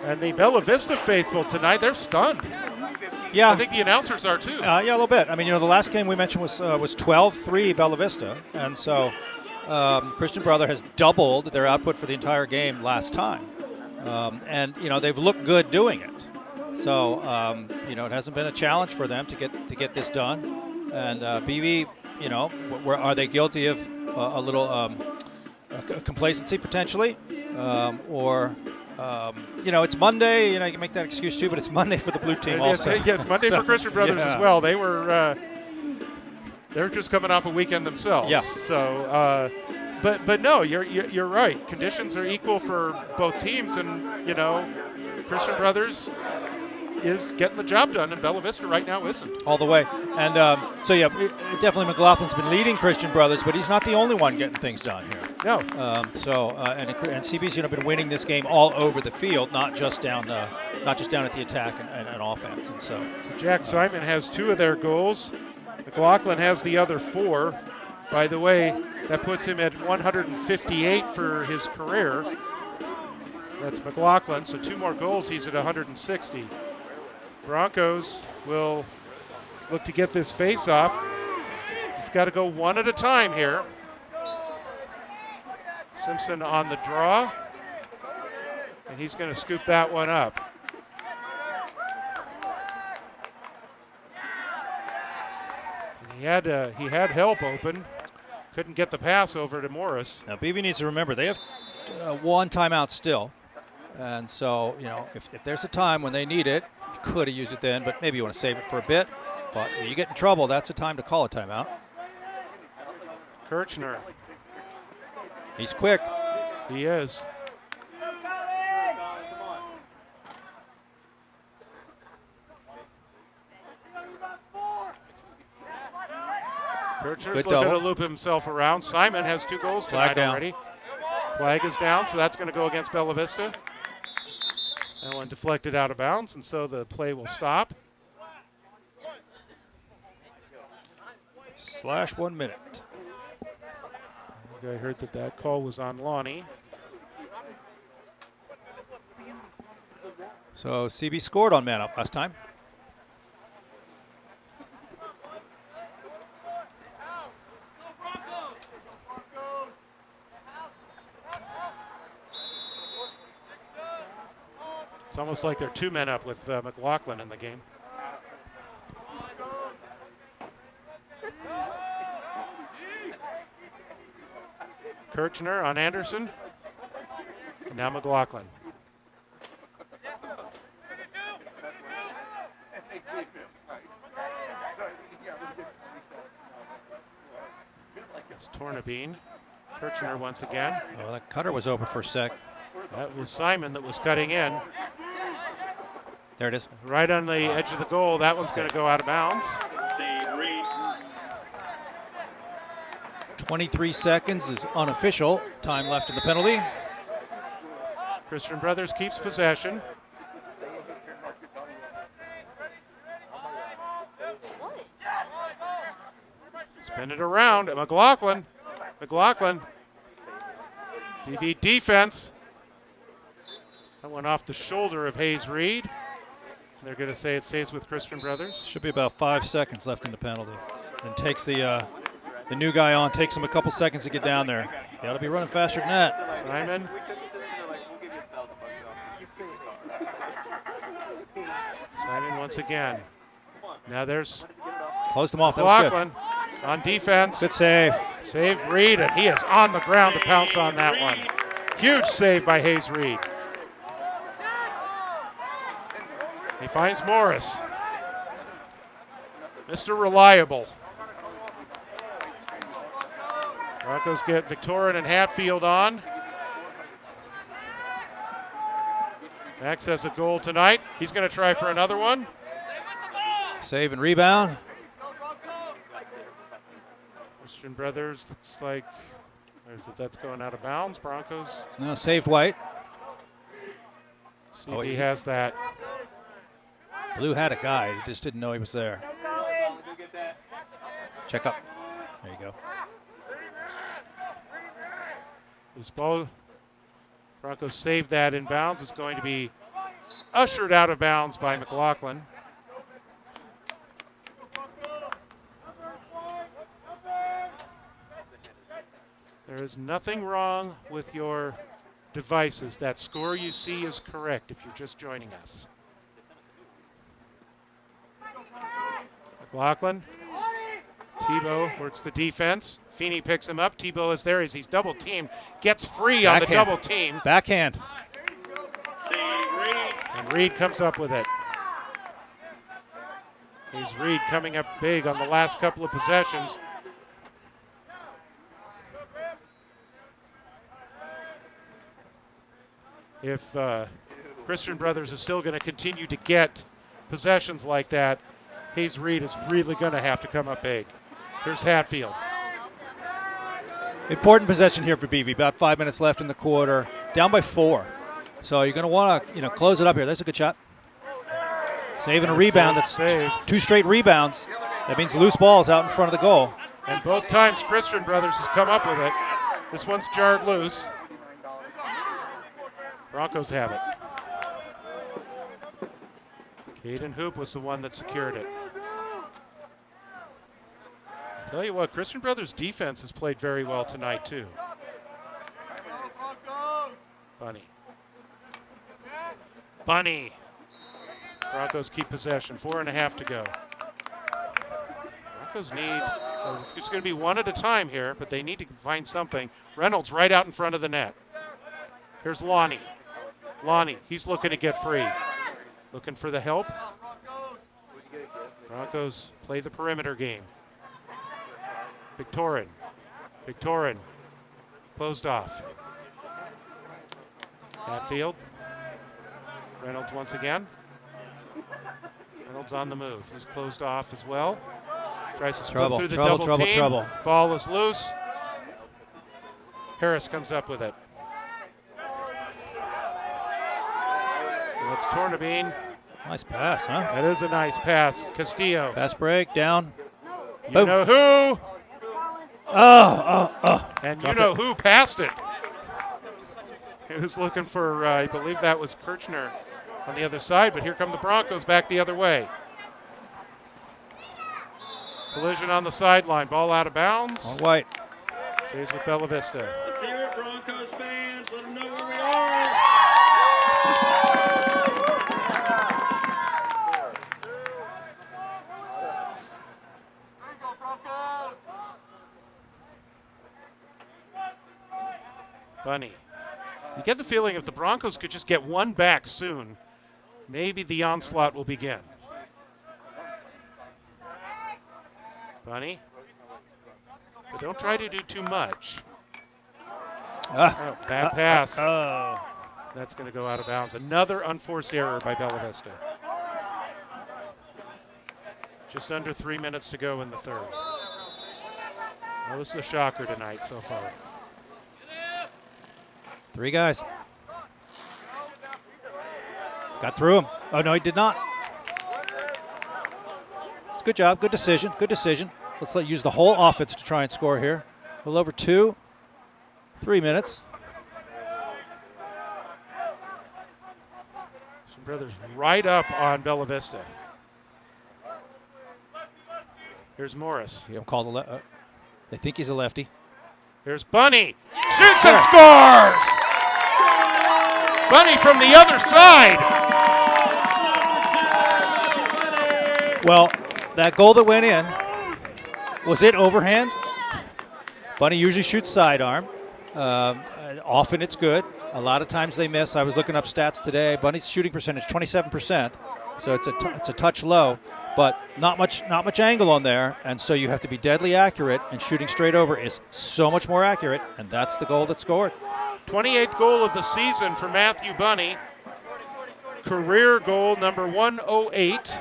And the Bella Vista faithful tonight, they're stunned. Yeah, I think the announcers are too. yeah, a little bit. I mean, the last game we mentioned was 12-3 Bella Vista, and so Christian Brother has doubled their output for the entire game last time, and they've looked good doing it. So it hasn't been a challenge for them to get this done. And BV, are they guilty of a little complacency potentially, or? It's Monday. You can make that excuse too, but it's Monday for the blue team also. Yeah, it's Monday for Christian Brothers as well. They were just coming off a weekend themselves. Yeah. So, but no, you're right. Conditions are equal for both teams, and Christian Brothers, is getting the job done, and Bella Vista right now isn't. All the way. And definitely McLaughlin's been leading Christian Brothers, but he's not the only one getting things done here. No. And CB's been winning this game all over the field, not just down at the attack and offense. And so Jack Simon has 2 of their goals. McLaughlin has the other 4. By the way, that puts him at 158 for his career. That's McLaughlin, so 2 more goals, he's at 160. Broncos will look to get this face-off. He's got to go one at a time here. Simpson on the draw, and he's going to scoop that one up. And he had help open. Couldn't get the pass over to Morris. Now BV needs to remember they have 1 timeout still. And so, if there's a time when they need it, you could have used it then, but maybe you want to save it for a bit. But when you get in trouble, that's a time to call a timeout. Kirchner. He's quick. He is. Kirchner's Good looking double. to loop himself around. Simon has 2 goals tonight Flag down. already. Flag is down, so that's going to go against Bella Vista. That one deflected out of bounds, and so the play will stop. /1 minute. I heard that call was on Lonnie. So CB scored on man up last time. It's almost like they're 2 men up with McLaughlin in the game. Kirchner on Anderson. And now McLaughlin. It's Tornabene. Kirchner once again. Oh, that cutter was open for a sec. That was Simon that was cutting in. There it is. Right on the edge of the goal. That one's going to go out of bounds. 23 seconds is unofficial. Time left in the penalty. Christian Brothers keeps possession. Spin it around. McLaughlin. BV defense. That went off the shoulder of Hayes Reed. They're going to say it stays with Christian Brothers. Should be about 5 seconds left in the penalty. And takes the new guy on. Takes him a couple seconds to get down there. He ought to be running faster than that. Simon. Simon once again. Now there's Closed him off. That was McLaughlin on defense. good. Good save. Save Reed, and he is on the ground to pounce on that one. Huge save by Hayes Reed. He finds Morris. Mr. Reliable. Broncos get Victorian and Hatfield on. Max has a goal tonight. He's going to try for another one. Save and rebound. Christian Brothers looks like that's going out of bounds. Broncos. No, saved White. CB has that. Blue had a guy. He just didn't know he was there. Check up. There you go. Loose ball. Broncos saved that in bounds. It's going to be ushered out of bounds by McLaughlin. There is nothing wrong with your devices. That score you see is correct if you're just joining us. McLaughlin. Tebow works the defense. Feeney picks him up. Tebow is there as he's double teamed. Gets free on the double team. Backhand. And Reed comes up with it. He's Reed coming up big on the last couple of possessions. If Christian Brothers is still going to continue to get possessions like that, Hayes Reed is really going to have to come up big. Here's Hatfield. Important possession here for BV. About 5 minutes left in the quarter. Down by 4. So you're going to want to, close it up here. There's a good shot. Saving a rebound. That's Save. 2 straight rebounds. That means loose balls out in front of the goal. And both times Christian Brothers has come up with it. This one's jarred loose. Broncos have it. Caden Hoop was the one that secured it. Tell you what, Christian Brothers defense has played very well tonight too. Bunny. Broncos keep possession. 4.5 to go. Broncos need, it's going to be one at a time here, but they need to find something. Reynolds right out in front of the net. Here's Lonnie. Lonnie, he's looking to get free. Looking for the help. Broncos play the perimeter game. Victorin. Closed off. Hatfield. Reynolds once again. Reynolds on the move. He's closed off as well. Tries to split through the double team. Ball is loose. Harris comes up with it. That's Tornabene. Nice pass, huh? That is a nice pass. Castillo. Pass break, down. You Boom. know who? And you know who passed it. He was looking for, I believe that was Kirchner on the other side, but here come the Broncos back the other way. Collision on the sideline. Ball out of bounds. All white. Stays with Bella Vista. Let's hear it, Broncos fans. Let them know where we are. Bunny. You get the feeling if the Broncos could just get one back soon, maybe the onslaught will begin. Bunny. But don't try to do too much. Oh, bad pass. That's going to go out of bounds. Another unforced error by Bella Vista. Just under 3 minutes to go in the third. Well, this is a shocker tonight so far. 3 guys. Got through him. Oh, no, he did not. It's a good job. Good decision. Good decision. Let's use the whole offense to try and score here. A little over 3 minutes. Some brothers right up on Bella Vista. Here's Morris. You called a they think he's a lefty. Here's Bunny. Shoots and scores! Bunny from the other side. Well, that goal that went in, was it overhand? Bunny usually shoots sidearm. Often it's good. A lot of times they miss. I was looking up stats today. Bunny's shooting percentage 27%, so it's a touch low, but not much angle on there, and so you have to be deadly accurate. And shooting straight over is so much more accurate, and that's the goal that scored. 28th goal of the season for Matthew Bunny. Career goal number 108.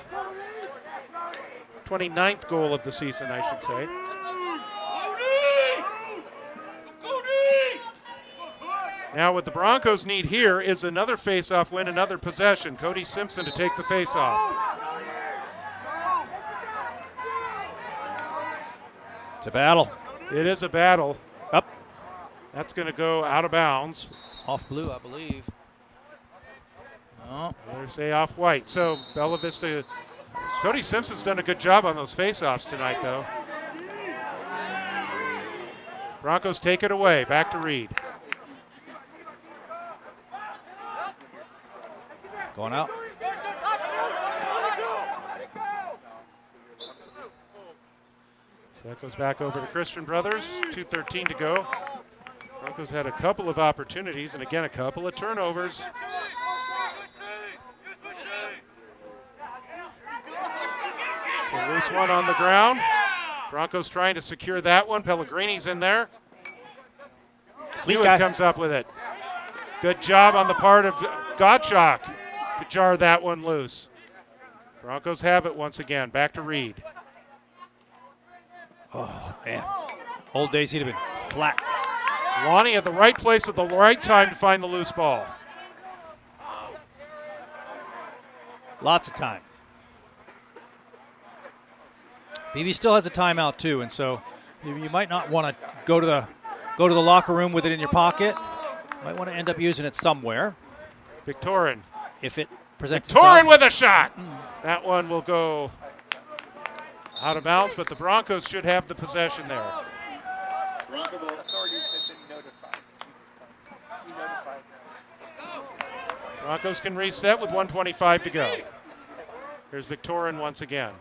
29th goal of the season, I should say. Now what the Broncos need here is another face-off win, another possession. Cody Simpson to take the face-off. It's a battle. It is a battle. Up. That's going to go out of bounds. Off blue, I believe. Oh. They say off white. So Bella Vista, Cody Simpson's done a good job on those face-offs tonight, though. Broncos take it away. Back to Reed. Going out. So that goes back over to Christian Brothers. 2:13 to go. Broncos had a couple of opportunities and again a couple of turnovers. So loose one on the ground. Broncos trying to secure that one. Pellegrini's in there. Hewitt comes up with it. Good job on the part of Gottschalk to jar that one loose. Broncos have it once again. Back to Reed. Oh, man. Old days, he'd have been flat. Lonnie at the right place at the right time to find the loose ball. Lots of time. BV still has a timeout too, and so you might not want to go to the locker room with it in your pocket. Might want to end up using it somewhere Victorin. if it presents Victorin itself. with a shot. That one will go out of bounds, but the Broncos should have the possession there. Bronco ball. Authorities have been notified. We notified them. Broncos can reset with 1:25 to go. Here's Victorin once again.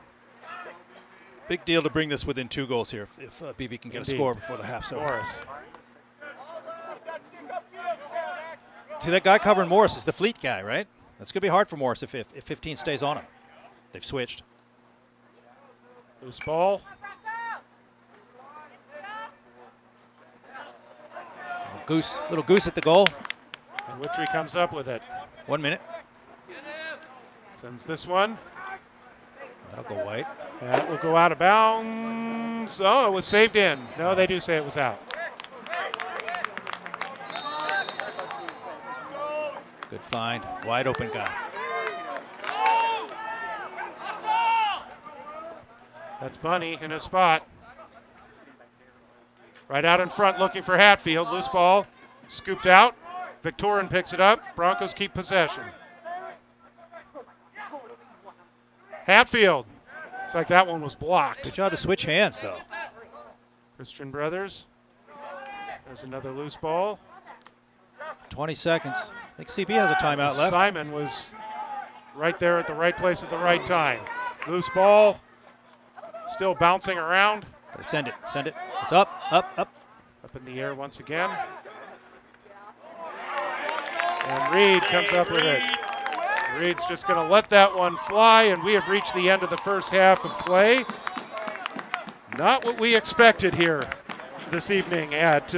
Big deal to bring this within 2 goals here if BV can get Indeed. a score before the half's over. Morris. See, that guy covering Morris is the Fleet guy, right? That's going to be hard for Morris if 15 stays on him. They've switched. Loose ball. Little goose at the goal. And Wittry comes up with it. 1 minute. Sends this one. That'll go white. That will go out of bounds. Oh, it was saved in. No, they do say it was out. Good find. Wide open guy. That's Bunny in a spot. Right out in front looking for Hatfield. Loose ball. Scooped out. Victorin picks it up. Broncos keep possession. Hatfield. It's like that one was blocked. Good job to switch hands, though. Christian Brothers. There's another loose ball. 20 seconds. I think CB has a timeout left. Simon was right there at the right place at the right time. Loose ball. Still bouncing around. Send it. Send it. It's up, up, up. Up in the air once again. And Reed comes up with it. Reed's just going to let that one fly, and we have reached the end of the first half of play. Not what we expected here this evening at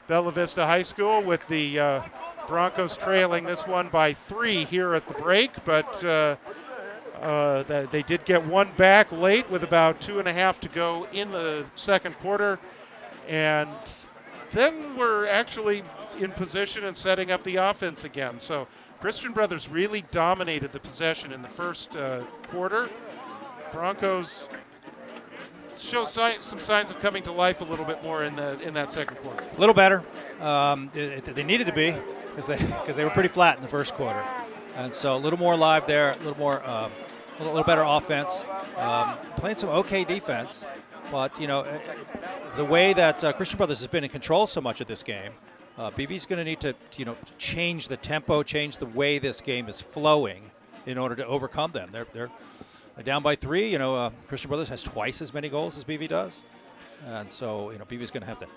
Bella Vista High School, with the Broncos trailing this one by 3 here at the break, but they did get one back late with about 2.5 to go in the second quarter, and then we're actually in position and setting up the offense again. So Christian Brothers really dominated the possession in the first quarter. Broncos show some signs of coming to life a little bit more in that second quarter. A little better. They needed to be because they were pretty flat in the first quarter, and so a little more live there, a little better offense, playing some okay defense. But the way that Christian Brothers has been in control so much of this game, BV's going to need to change the tempo, change the way this game is flowing in order to overcome them. They're down by 3. Christian Brothers has twice as many goals as BV does, and so BV's going to have to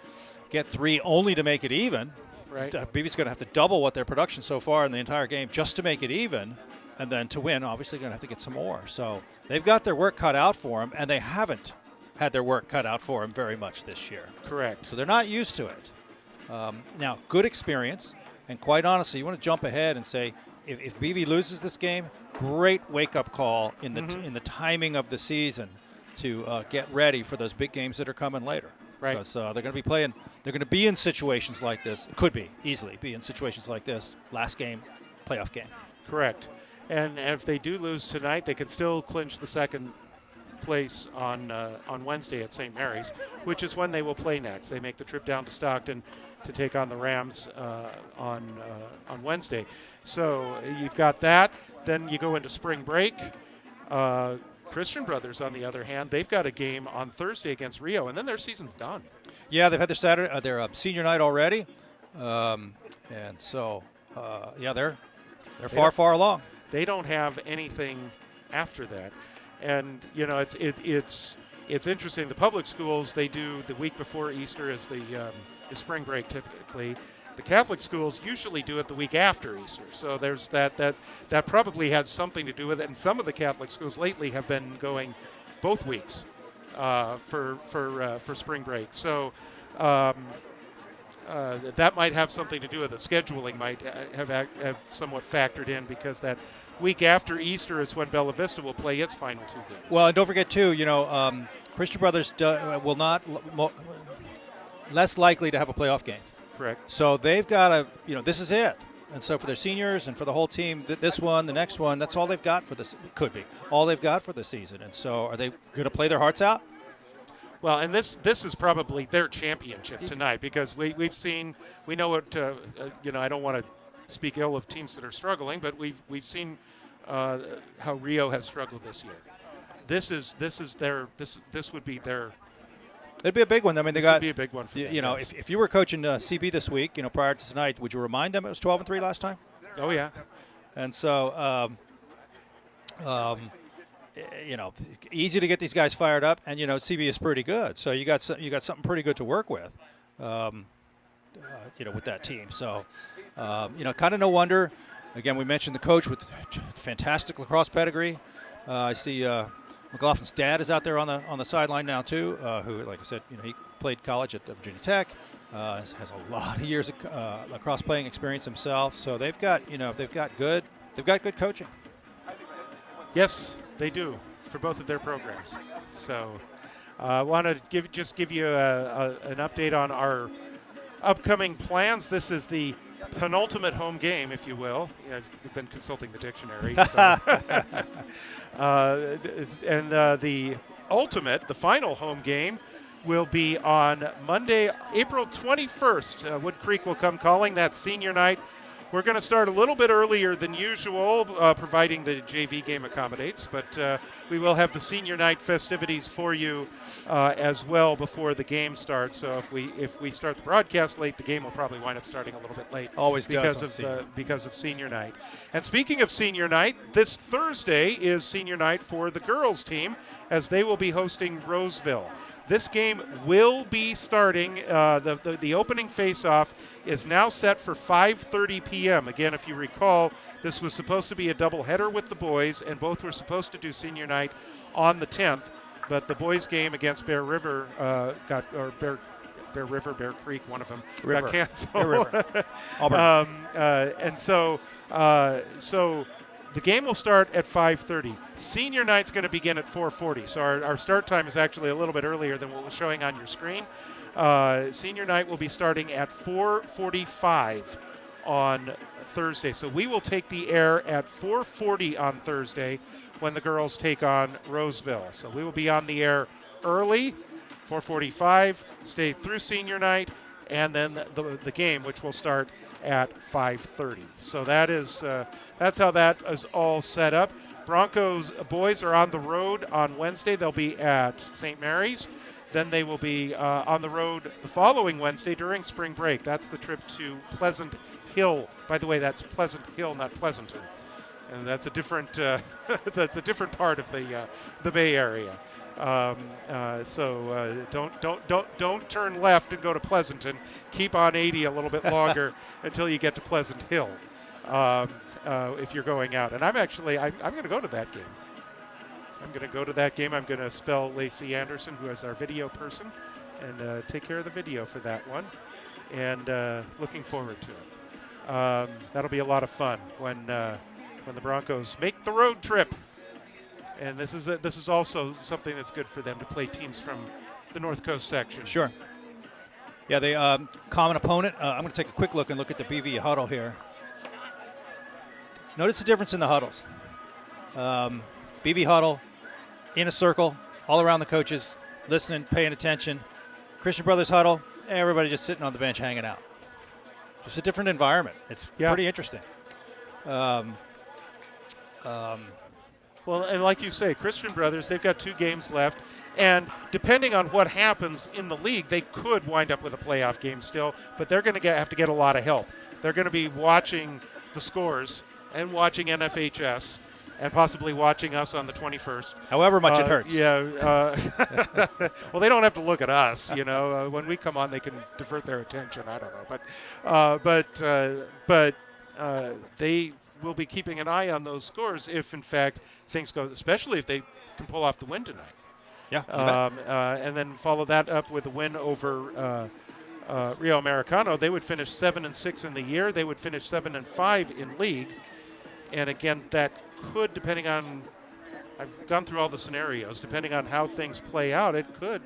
get 3 only to make it even. Right. BV's going to have to double what their production so far in the entire game just to make it even, and then to win, obviously going to have to get some more. So they've got their work cut out for them, and they haven't had their work cut out for them very much this year. Correct. So they're not used to it. Now, good experience, and quite honestly, you want to jump ahead and say, if BV loses this game, great wake-up call in the timing of the season to get ready for those big games that are coming later. Right. Because they're going to be playing, they're going to be in situations like this. Could be easily be in situations like this. Last game, playoff game. Correct. And if they do lose tonight, they can still clinch the second place on Wednesday at St. Mary's, which is when they will play next. They make the trip down to Stockton to take on the Rams on Wednesday. So you've got that. Then you go into spring break. Christian Brothers, on the other hand, they've got a game on Thursday against Rio, and then their season's done. Yeah, they've had their senior night already, and so they're far along. They don't have anything after that, and it's interesting. The public schools, they do the week before Easter is the spring break typically. The Catholic schools usually do it the week after Easter, so there's that probably had something to do with it. And some of the Catholic schools lately have been going both weeks for spring break. So that might have something to do with it. Scheduling might have somewhat factored in, because that week after Easter is when Bella Vista will play its final 2 games. Well, and don't forget too, Christian Brothers will not less likely to have a playoff game. Correct. So they've got to, this is it. And so for their seniors and for the whole team, this one, the next one, that's all they've got for this. Could be all they've got for the season. And so, are they going to play their hearts out? Well, and this is probably their championship tonight, because we know what I don't want to speak ill of teams that are struggling, but we've seen how Rio has struggled this year. This would be their. It'd be a big one. I mean, they This got. would be a big one for them. Yes. If you were coaching CB this week, prior to tonight, would you remind them it was 12-3 last time? Oh yeah. And so, easy to get these guys fired up, and CB is pretty good. So you got something pretty good to work with, with that team. So, kind of no wonder. Again, we mentioned the coach with fantastic lacrosse pedigree. I see McLaughlin's dad is out there on the sideline now too. Who, like I said, he played college at Virginia Tech. Has a lot of years of lacrosse playing experience himself. So they've got good coaching. Yes, they do, for both of their programs. So I want to give you an update on our upcoming plans. This is the penultimate home game, if you will. I've been consulting the dictionary. So. The ultimate, the final home game, will be on Monday, April 21st. Wood Creek will come calling. That's senior night. We're going to start a little bit earlier than usual, providing the JV game accommodates, but we will have the senior night festivities for you as well before the game starts. So if we start the broadcast late, the game will probably wind up starting a little bit late. Always because does because of senior night. And speaking of senior night, this Thursday is senior night for the girls team, as they will be hosting Roseville. This game will be starting. The opening face-off is now set for 5:30 p.m. Again, if you recall, this was supposed to be a doubleheader with the boys, and both were supposed to do senior night on the 10th. But the boys' game against Bear Creek, one of them, got canceled. Bear River. Auburn. And so the game will start at 5:30. Senior night's going to begin at 4:40. So our start time is actually a little bit earlier than what was showing on your screen. Senior night will be starting at 4:45 on Thursday. So we will take the air at 4:40 on Thursday when the girls take on Roseville. So we will be on the air early, 4:45, stay through senior night, and then the game, which will start at 5:30. So that's how that is all set up. Broncos boys are on the road on Wednesday. They'll be at St. Mary's. Then they will be on the road the following Wednesday during spring break. That's the trip to Pleasant Hill. By the way, that's Pleasant Hill, not Pleasanton, and that's a different part of the Bay Area. So don't turn left and go to Pleasanton. Keep on 80 a little bit longer until you get to Pleasant Hill. If you're going out. And I'm going to go to that game. I'm going to go to that game. I'm going to spell Lacey Anderson, who is our video person, and take care of the video for that one. And looking forward to it. That'll be a lot of fun when the Broncos make the road trip. And this is also something that's good for them to play teams from the North Coast section. Sure. Yeah, they common opponent. I'm going to take a quick look and look at the BV huddle here. Notice the difference in the huddles. BV huddle, in a circle, all around the coaches, listening, paying attention. Christian Brothers huddle, everybody just sitting on the bench hanging out. Just a different environment. It's pretty interesting. Well, and like you say, Christian Brothers, they've got 2 games left. And depending on what happens in the league, they could wind up with a playoff game still, but they're going to have to get a lot of help. They're going to be watching the scores and watching NFHS and possibly watching us on the 21st. However much it hurts. Yeah. Well, they don't have to look at us. When we come on, they can divert their attention. I don't know. But they will be keeping an eye on those scores if, in fact, things go, especially if they can pull off the win tonight. Yeah. And then follow that up with a win over Rio Americano. They would finish 7-6 in the year. They would finish 7-5 in league. And again, that could, depending on, I've gone through all the scenarios, depending on how things play out, it could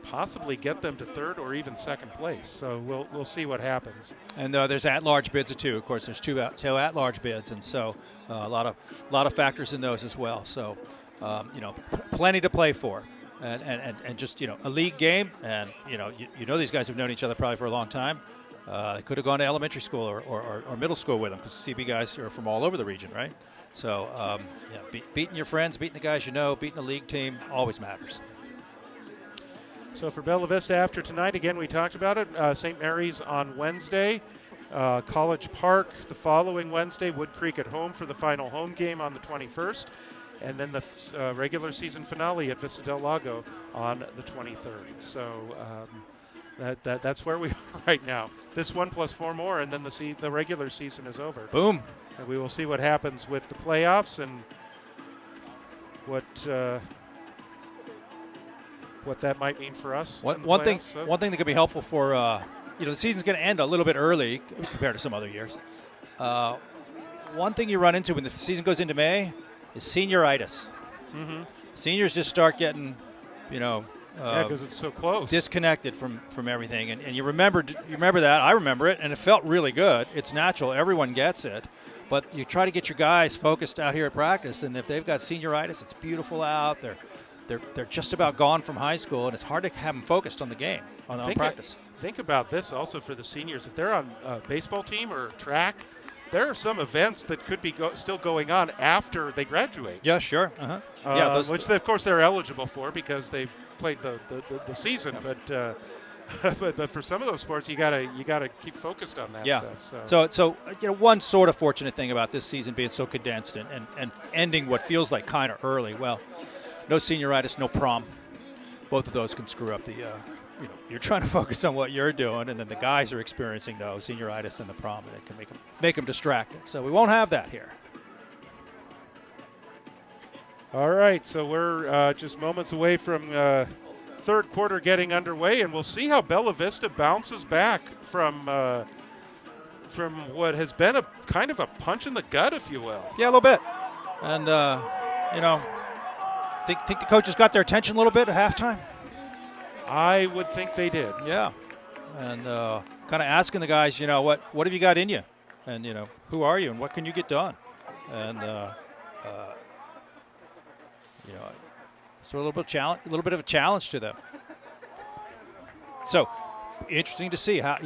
possibly get them to third or even second place. So we'll see what happens. And there's at-large bids too. Of course, there's two at-large bids, and so a lot of factors in those as well. So plenty to play for, and just a league game. And you know these guys have known each other probably for a long time. They could have gone to elementary school or middle school with them, because CB guys are from all over the region, right? So beating your friends, beating the guys you know, beating a league team always matters. So for Bella Vista after tonight, again, we talked about it, St. Mary's on Wednesday, College Park the following Wednesday, Wood Creek at home for the final home game on the 21st, and then the regular season finale at Vista del Lago on the 23rd. So that's where we are right now. This one plus 4 more, and then the regular season is over. Boom. And we will see what happens with the playoffs and what that might mean for us. One thing that could be helpful for the season's going to end a little bit early compared to some other years. One thing you run into when the season goes into May is senioritis. Mm-hmm. Seniors just start getting, because it's so close, disconnected from everything, and you remember that. I remember it, and it felt really good. It's natural; everyone gets it, but you try to get your guys focused out here at practice, and if they've got senioritis, it's beautiful out. They're just about gone from high school, and it's hard to have them focused on the game, on practice. Think about this also for the seniors. If they're on a baseball team or track, there are some events that could be still going on after they graduate. Yeah, sure. Uh-huh. Which, of course, they're eligible for because they've played the season. Yeah. But for some of those sports, you gotta keep focused on that stuff. So one sort of fortunate thing about this season being so condensed and ending what feels like kind of early. Well, no senioritis, no prom. Both of those can screw up the. You're trying to focus on what you're doing, and then the guys are experiencing those senioritis and the prom, and it can make them distracted. So we won't have that here. All right, so we're just moments away from third quarter getting underway, and we'll see how Bella Vista bounces back from what has been a kind of a punch in the gut, if you will. Yeah, a little bit, and think the coaches got their attention a little bit at halftime. I would think they did. Yeah, and kind of asking the guys, what have you got in you, and who are you, and what can you get done, and so a little bit of a challenge to them. So interesting to see how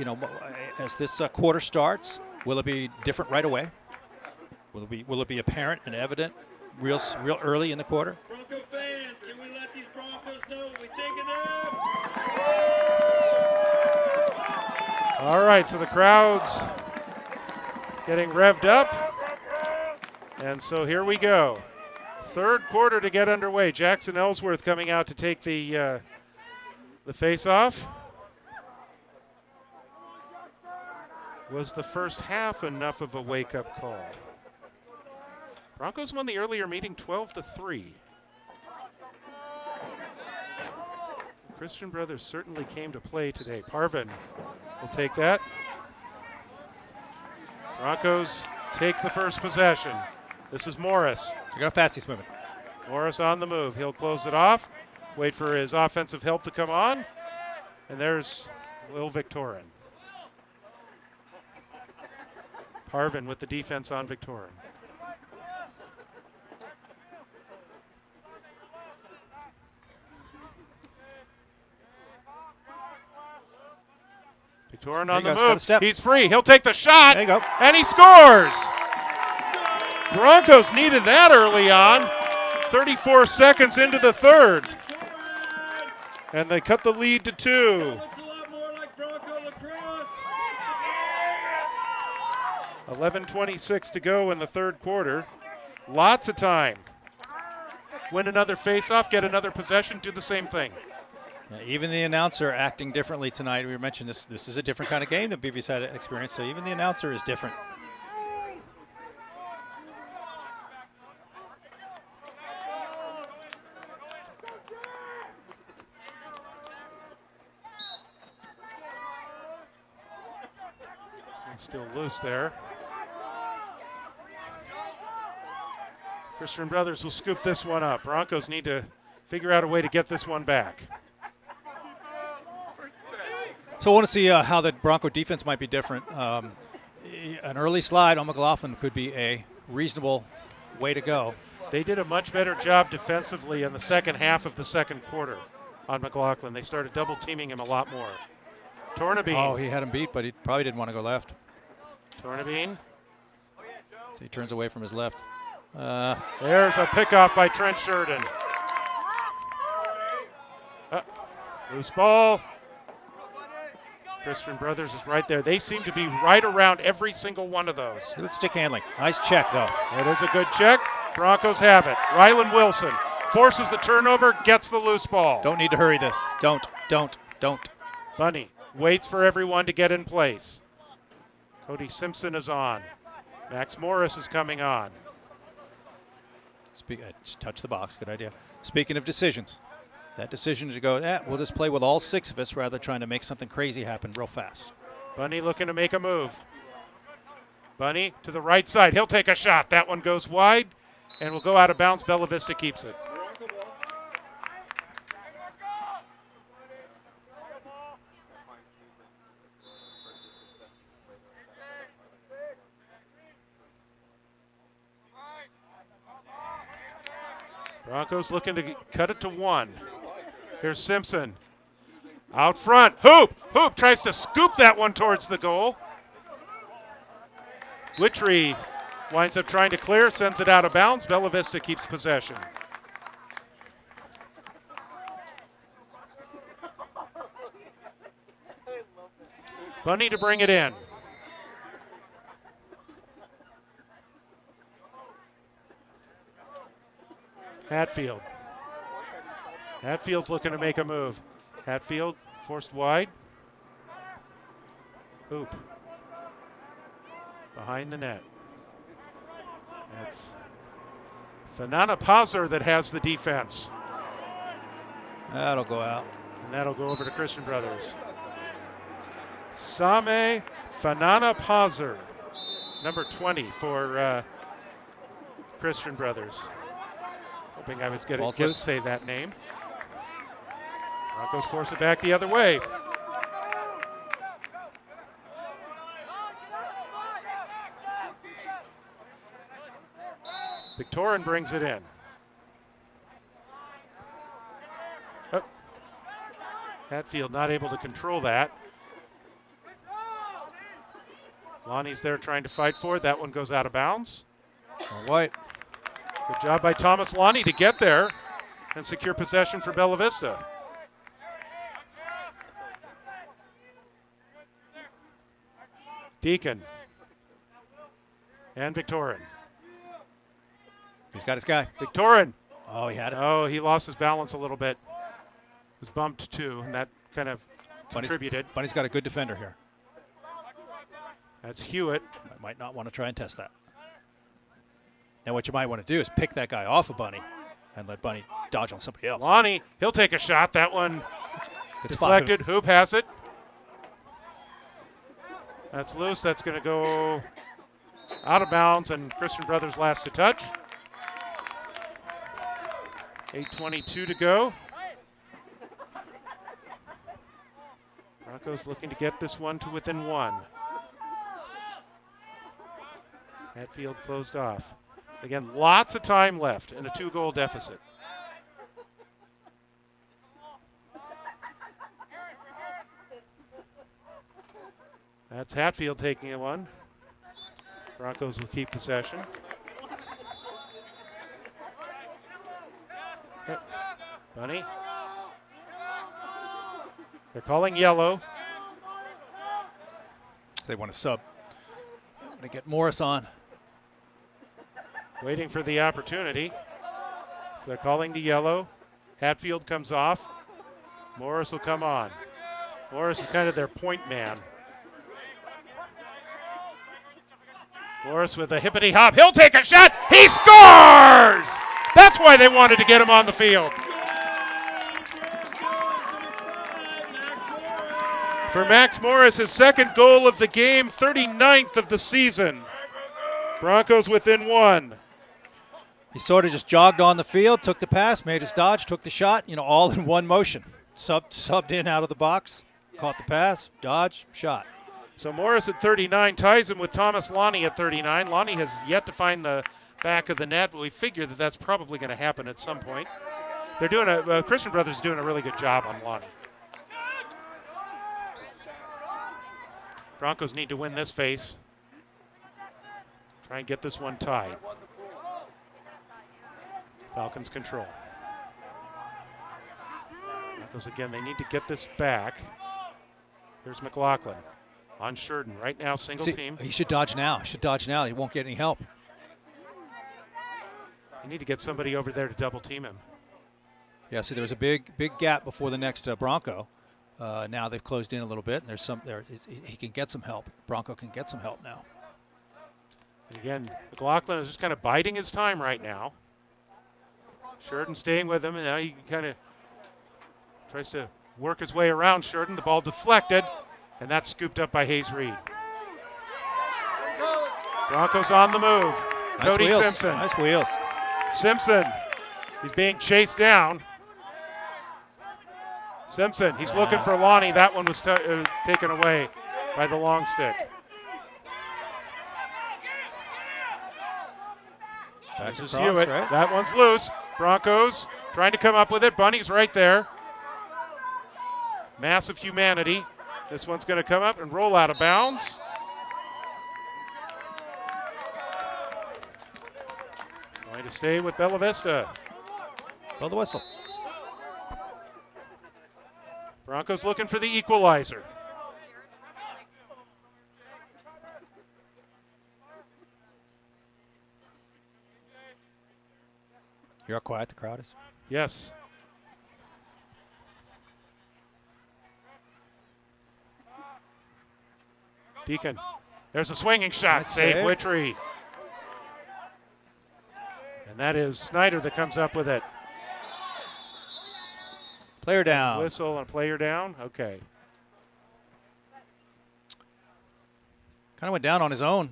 as this quarter starts, will it be different right away? Will it be apparent and evident real early in the quarter? Bronco fans, can we let these Broncos know what we think of them? All right, so the crowd's getting revved up, and so here we go. Third quarter to get underway. Jackson Ellsworth coming out to take the face-off. Was the first half enough of a wake-up call? Broncos won the earlier meeting 12-3. Christian Brothers certainly came to play today. Parvin will take that. Broncos take the first possession. This is Morris. Look how fast he's moving. Morris on the move. He'll close it off, wait for his offensive help to come on, and there's Will Victorin. Parvin with the defense on Victorin. Victorin on the move. He's free. He'll take the shot. There you go. And he scores. Broncos needed that early on. 34 seconds into the third. And they cut the lead to 2. 11:26 to go in the third quarter. Lots of time. Win another faceoff, get another possession, do the same thing. Yeah, even the announcer acting differently tonight. We mentioned this. This is a different kind of game that BV's had experience, so even the announcer is different. And still loose there. Christian Brothers will scoop this one up. Broncos need to figure out a way to get this one back. So I want to see how the Bronco defense might be different. An early slide on McLaughlin could be a reasonable way to go. They did a much better job defensively in the second half of the second quarter on McLaughlin. They started double teaming him a lot more. Tornabene. Oh, he had him beat, but he probably didn't want to go left. Tornabene. So he turns away from his left. There's a pickoff by Trent Sheridan. Loose ball. Christian Brothers is right there. They seem to be right around every single one of those. Good stick handling. Nice check, though. It is a good check. Broncos have it. Rylan Wilson forces the turnover, gets the loose ball. Don't need to hurry this. Don't. Bunny waits for everyone to get in place. Cody Simpson is on. Max Morris is coming on. Just touch the box. Good idea. Speaking of decisions, that decision to go, we'll just play with all 6 of us rather than trying to make something crazy happen real fast. Bunny looking to make a move. Bunny to the right side. He'll take a shot. That one goes wide and will go out of bounds. Bella Vista keeps it. Broncos looking to cut it to 1. Here's Simpson. Out front. Hoop tries to scoop that one towards the goal. Wittree winds up trying to clear, sends it out of bounds. Bella Vista keeps possession. Bunny to bring it in. Hatfield's looking to make a move. Hatfield forced wide. Hoop. Behind the net. That's Fanana Pauser that has the defense. That'll go out. And that'll go over to Christian Brothers. Same Fanana Pauser, number 20 for Christian Brothers. Hoping I was going to say that name. Broncos force it back the other way. Victorian brings it in. Oh. Hatfield not able to control that. Lonnie's there trying to fight for it. That one goes out of bounds. All right. Good job by Thomas Lonnie to get there and secure possession for Bella Vista. Deacon and Victorian. He's got his guy. Victorian. Oh, he had it. Oh, he lost his balance a little bit. Was bumped too, and that kind of contributed. Bunny's got a good defender here. That's Hewitt. Might not want to try and test that. Now what you might want to do is pick that guy off of Bunny and let Bunny dodge on somebody else. Lonnie, he'll take a shot. That one Good spot, deflected. Hoop has it. That's loose. That's going to go out of bounds, and Christian Brothers last to touch. 8:22 to go. Broncos looking to get this one to within 1. Hatfield closed off. Again, lots of time left in a 2-goal deficit. That's Hatfield taking it one. Broncos will keep possession. Yep. Bunny. They're calling yellow. They want to sub. I'm going to get Morris on. Waiting for the opportunity. So they're calling the yellow. Hatfield comes off. Morris will come on. Morris is kind of their point man. Morris with a hippity hop. He'll take a shot. He scores! That's why they wanted to get him on the field. For Max Morris, his second goal of the game, 39th of the season. Broncos within 1. He sort of just jogged on the field, took the pass, made his dodge, took the shot, all in one motion. Subbed in out of the box, caught the pass, dodge, shot. So Morris at 39 ties him with Thomas Lonnie at 39. Lonnie has yet to find the back of the net, but we figure that that's probably going to happen at some point. They're doing Christian Brothers doing a really good job on Lonnie. Broncos need to win this face. Try and get this one tied. Falcons control. Broncos again, they need to get this back. Here's McLaughlin on Sheridan. Right now, single team. He should dodge now. He won't get any help. You need to get somebody over there to double team him. Yeah, see, there was a big gap before the next Bronco. Now they've closed in a little bit, and there's some there. He can get some help. Bronco can get some help now. And again, McLaughlin is just kind of biding his time right now. Sheridan staying with him, and now he kind of tries to work his way around Sheridan. The ball deflected, and that's scooped up by Hayes Reed. Broncos on the move. Nice Cody wheels. Simpson. Nice wheels. Simpson, he's being chased down. Simpson, he's looking for Lonnie. That one was taken away by the long stick. Back This is across, Hewitt. right? That one's loose. Broncos trying to come up with it. Bunny's right there. Massive humanity. This one's going to come up and roll out of bounds. Going to stay with Bella Vista. Blow the whistle. Broncos looking for the equalizer. You're how quiet the crowd is. Yes. Deacon. There's a swinging shot. Nice Save save. Witry. And that is Snyder that comes up with it. Player down. Whistle and player down. Okay. Kind of went down on his own.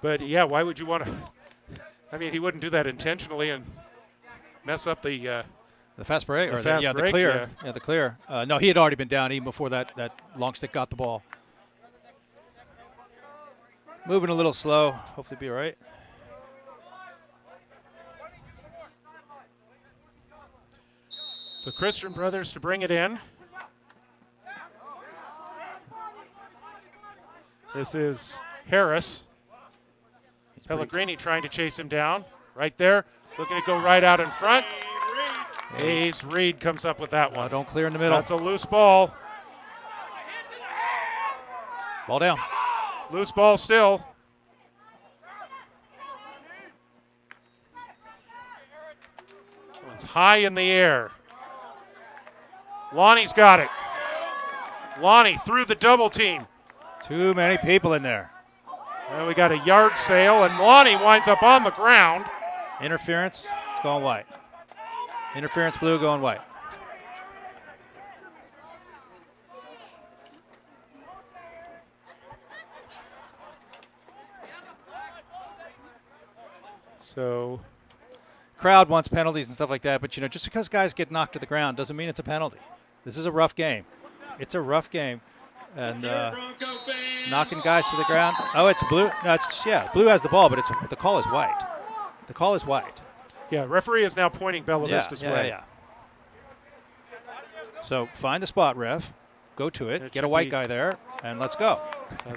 But yeah, why would you want to? I mean, he wouldn't do that intentionally and mess up the. The fast break, The or fast the break, clear. Yeah, the clear. No, he had already been down even before that long stick got the ball. Moving a little slow. Hopefully be all right. So Christian Brothers to bring it in. This is Harris. Pellegrini trying to chase him down. Right there. Looking to go right out in front. Hayes Reed comes up with that one. Don't clear in the middle. That's a loose ball. Ball down. Loose ball still. One's high in the air. Lonnie's got it. Lonnie through the double team. Too many people in there. And we got a yard sale, and Lonnie winds up on the ground. Interference. It's going white. Interference blue going white. So Crowd wants penalties and stuff like that, but just because guys get knocked to the ground doesn't mean it's a penalty. This is a rough game. It's a rough game, and Bronco fans. knocking guys to the ground. Oh, it's blue. No, blue has the ball, but the call is white. The call is white. yeah, referee is now pointing Bella Vista's way. Yeah. So find the spot, ref. Go to it. It Get a should white be- guy there, and let's go.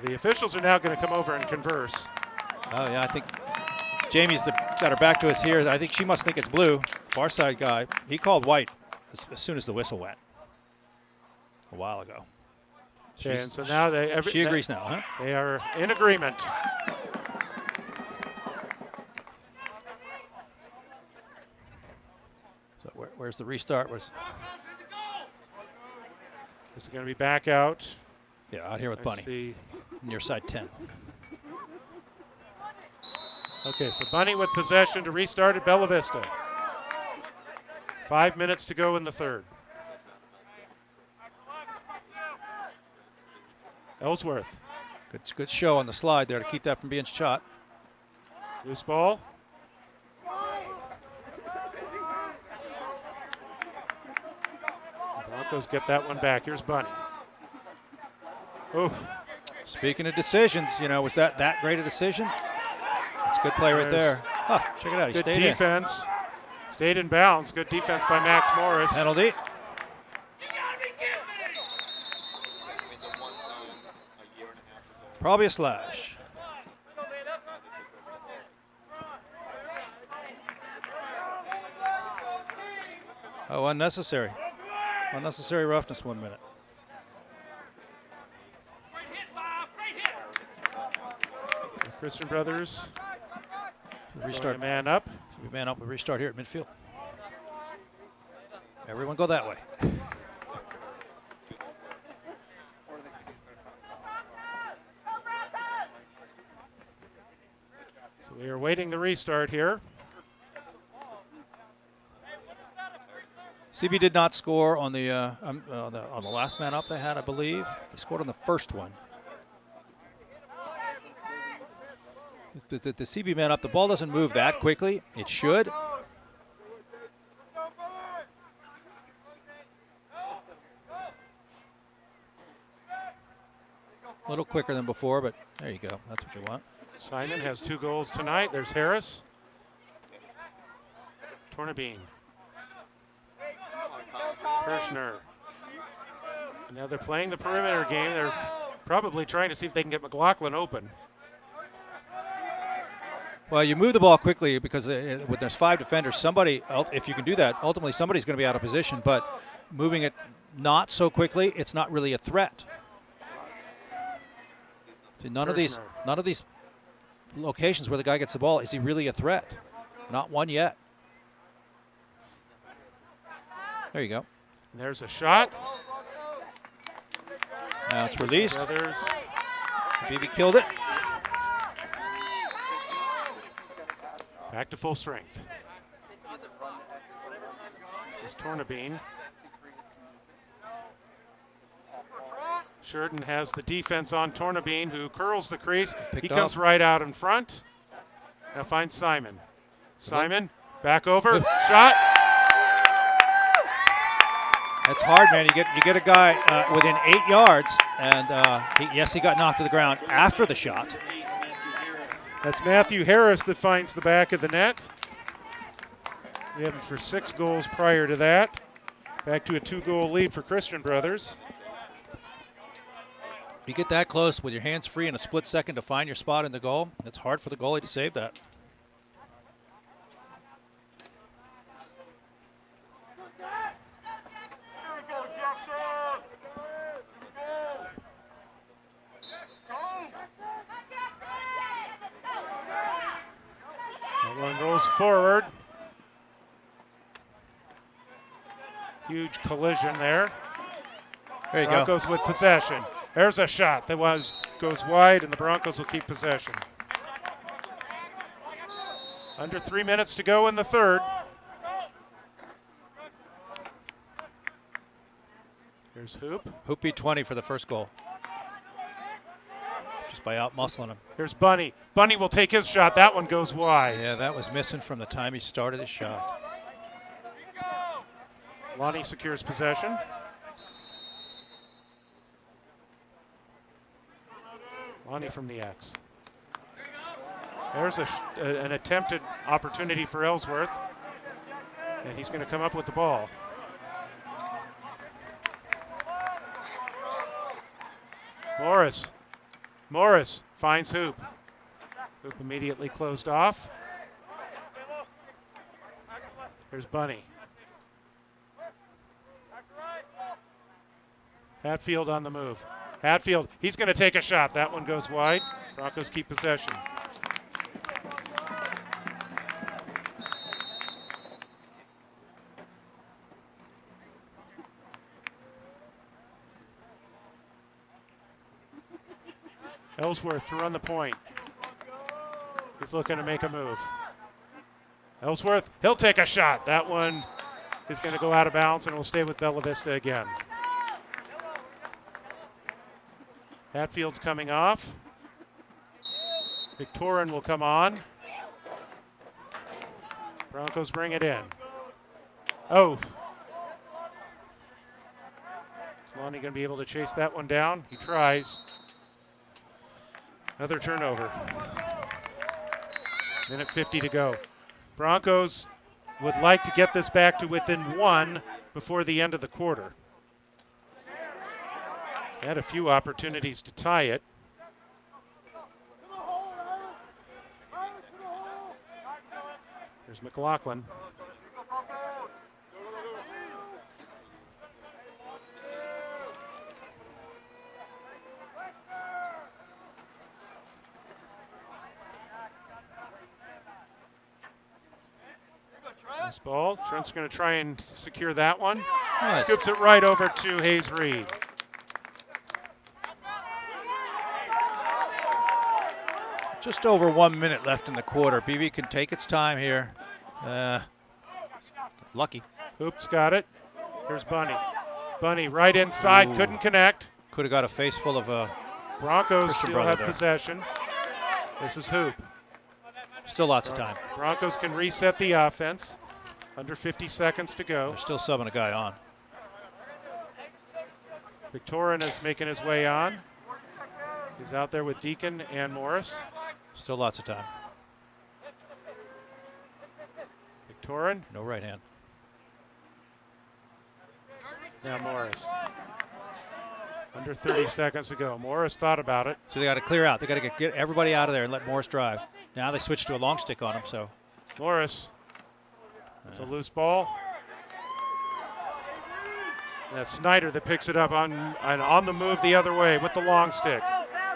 The officials are now going to come over and converse. Oh, yeah, I think Jamie's got her back to us here. I think she must think it's blue. Far side guy. He called white as soon as the whistle went a while ago. And so now She agrees now, huh? They are in agreement. So where's the restart? This is going to be back out. Yeah, out here with I Bunny, see. near side 10. Okay, so Bunny with possession to restart at Bella Vista. 5 minutes to go in the third. Ellsworth. Good show on the slide there to keep that from being shot. Loose ball. Broncos get that one back. Here's Bunny. Ooh. Speaking of decisions, was that great a decision? It's a good play right there. Huh, check it out. He Good stayed defense. Stayed in bounds. Good defense by Max Morris. Penalty. Probably a slash. Oh, unnecessary. Unnecessary roughness 1 minute. Christian Brothers. Restart. Man up. Man up. We restart here at midfield. Everyone go that way. So we are waiting the restart here. CB did not score on the last man up they had, I believe. He scored on the first one. The CB man up, the ball doesn't move that quickly. It should. A little quicker than before, but there you go. That's what you want. Simon has 2 goals tonight. There's Harris. Tornabene. Kirshner. Now they're playing the perimeter game. They're probably trying to see if they can get McLaughlin open. Well, you move the ball quickly because when there's 5 defenders, somebody, if you can do that, ultimately somebody's going to be out of position. But moving it not so quickly, it's not really a threat. See, none of these locations where the guy gets the ball, is he really a threat? Not one yet. There you go. And there's a shot. Now it's released. Brothers. BB killed it. Back to full strength. There's Tornabene. Sheridan has the defense on Tornabene, who curls the crease. He comes right out in front. Now finds Simon. Simon, back over, shot. That's hard, man. You get a guy within 8 yards, and he got knocked to the ground after the shot. That's Matthew Harris that finds the back of the net. We had him for 6 goals prior to that. Back to a 2-goal lead for Christian Brothers. You get that close with your hands free in a split second to find your spot in the goal. It's hard for the goalie to save that. That one rolls forward. Huge collision there. There you Broncos go. with possession. There's a shot that goes wide, and the Broncos will keep possession. Under 3 minutes to go in the third. Here's Hoop. Hoop beat 20 for the first goal. Just by out-muscling him. Here's Bunny. Bunny will take his shot. That one goes wide. Yeah, that was missing from the time he started his shot. Lonnie secures possession. Lonnie from the X. There's an attempted opportunity for Ellsworth. And he's going to come up with the ball. Morris finds Hoop. Hoop immediately closed off. There's Bunny. Hatfield on the move. Hatfield, he's going to take a shot. That one goes wide. Broncos keep possession. Ellsworth to run the point. He's looking to make a move. Ellsworth, he'll take a shot. That one is going to go out of bounds and will stay with Bella Vista again. Hatfield's coming off. Victorin will come on. Broncos bring it in. Oh. Is Lonnie going to be able to chase that one down? He tries. Another turnover. Minute 50 to go. Broncos would like to get this back to within 1 before the end of the quarter. They had a few opportunities to tie it. There's McLaughlin. This ball, Trent's going to try and secure that one. Nice. Scoops it right over to Hayes Reed. Just over 1 minute left in the quarter. BV can take its time here. Lucky. Hoops got it. Here's Bunny. Bunny right inside, couldn't connect. Could have got a face full of Broncos Christian still brother have there. possession. This is Hoop. still lots of time. Broncos can reset the offense. Under 50 seconds to go. They're still subbing a guy on. Victorin is making his way on. He's out there with Deacon and Morris. Still lots of time. Victorin. No right hand. Now Morris. Under 30 seconds to go. Morris thought about it. So they got to clear out. They got to get everybody out of there and let Morris drive. Now they switch to a long stick on him. So Morris. It's a loose ball. And that's Snyder that picks it up on the move the other way with the long stick.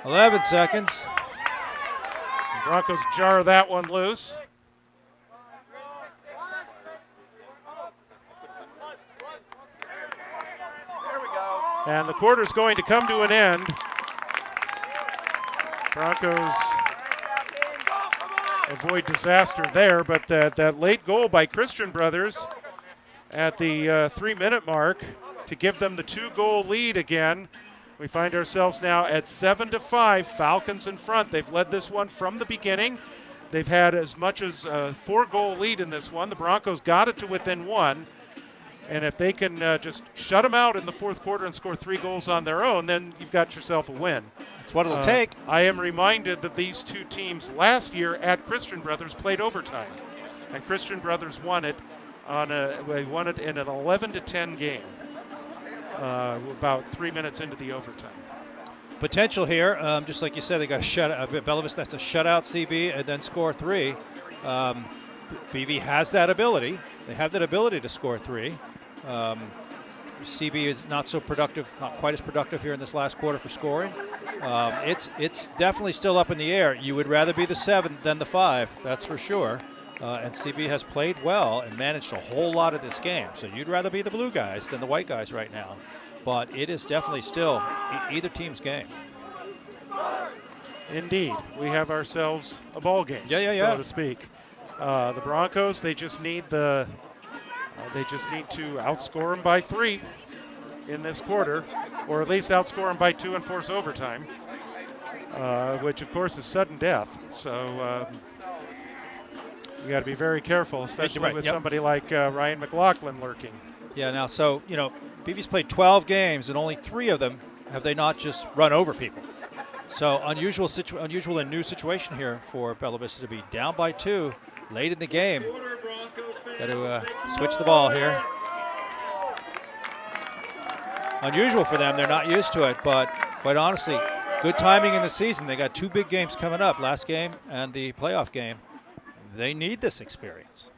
11 seconds. The Broncos jar that one loose. There we go. And the quarter's going to come to an end. Broncos avoid disaster there, but that late goal by Christian Brothers at the 3-minute mark to give them the 2-goal lead again. We find ourselves now at 7-5, Falcons in front. They've led this one from the beginning. They've had as much as a 4-goal lead in this one. The Broncos got it to within 1. And if they can just shut them out in the fourth quarter and score 3 goals on their own, then you've got yourself a win. That's what it'll take. I am reminded that these two teams last year at Christian Brothers played overtime. And Christian Brothers won it they won it in an 11-10 game. About 3 minutes into the overtime. Potential here, just like you said, they got a shutout. Bella Vista has to shut out CB and then score 3. BV has that ability. They have that ability to score 3. CB is not so productive, not quite as productive here in this last quarter for scoring. It's definitely still up in the air. You would rather be the 7 than the 5, that's for sure. And CB has played well and managed a whole lot of this game. So you'd rather be the blue guys than the white guys right now. But it is definitely still either team's game. Indeed, we have ourselves a ball game, Yeah. so to speak. The Broncos, they just need to outscore them by 3 in this quarter, or at least outscore them by 2 and force overtime, which of course is sudden death. So you got to be very careful, especially with somebody like Ryan McLaughlin lurking. Yeah, now, so, BV's played 12 games, and only 3 of them have they not just run over people. So unusual and new situation here for Bella Vista to be down by 2 late in the game. Got to switch the ball here. Unusual for them. They're not used to it, but quite honestly, good timing in the season. They got 2 big games coming up, last game and the playoff game. They need this experience.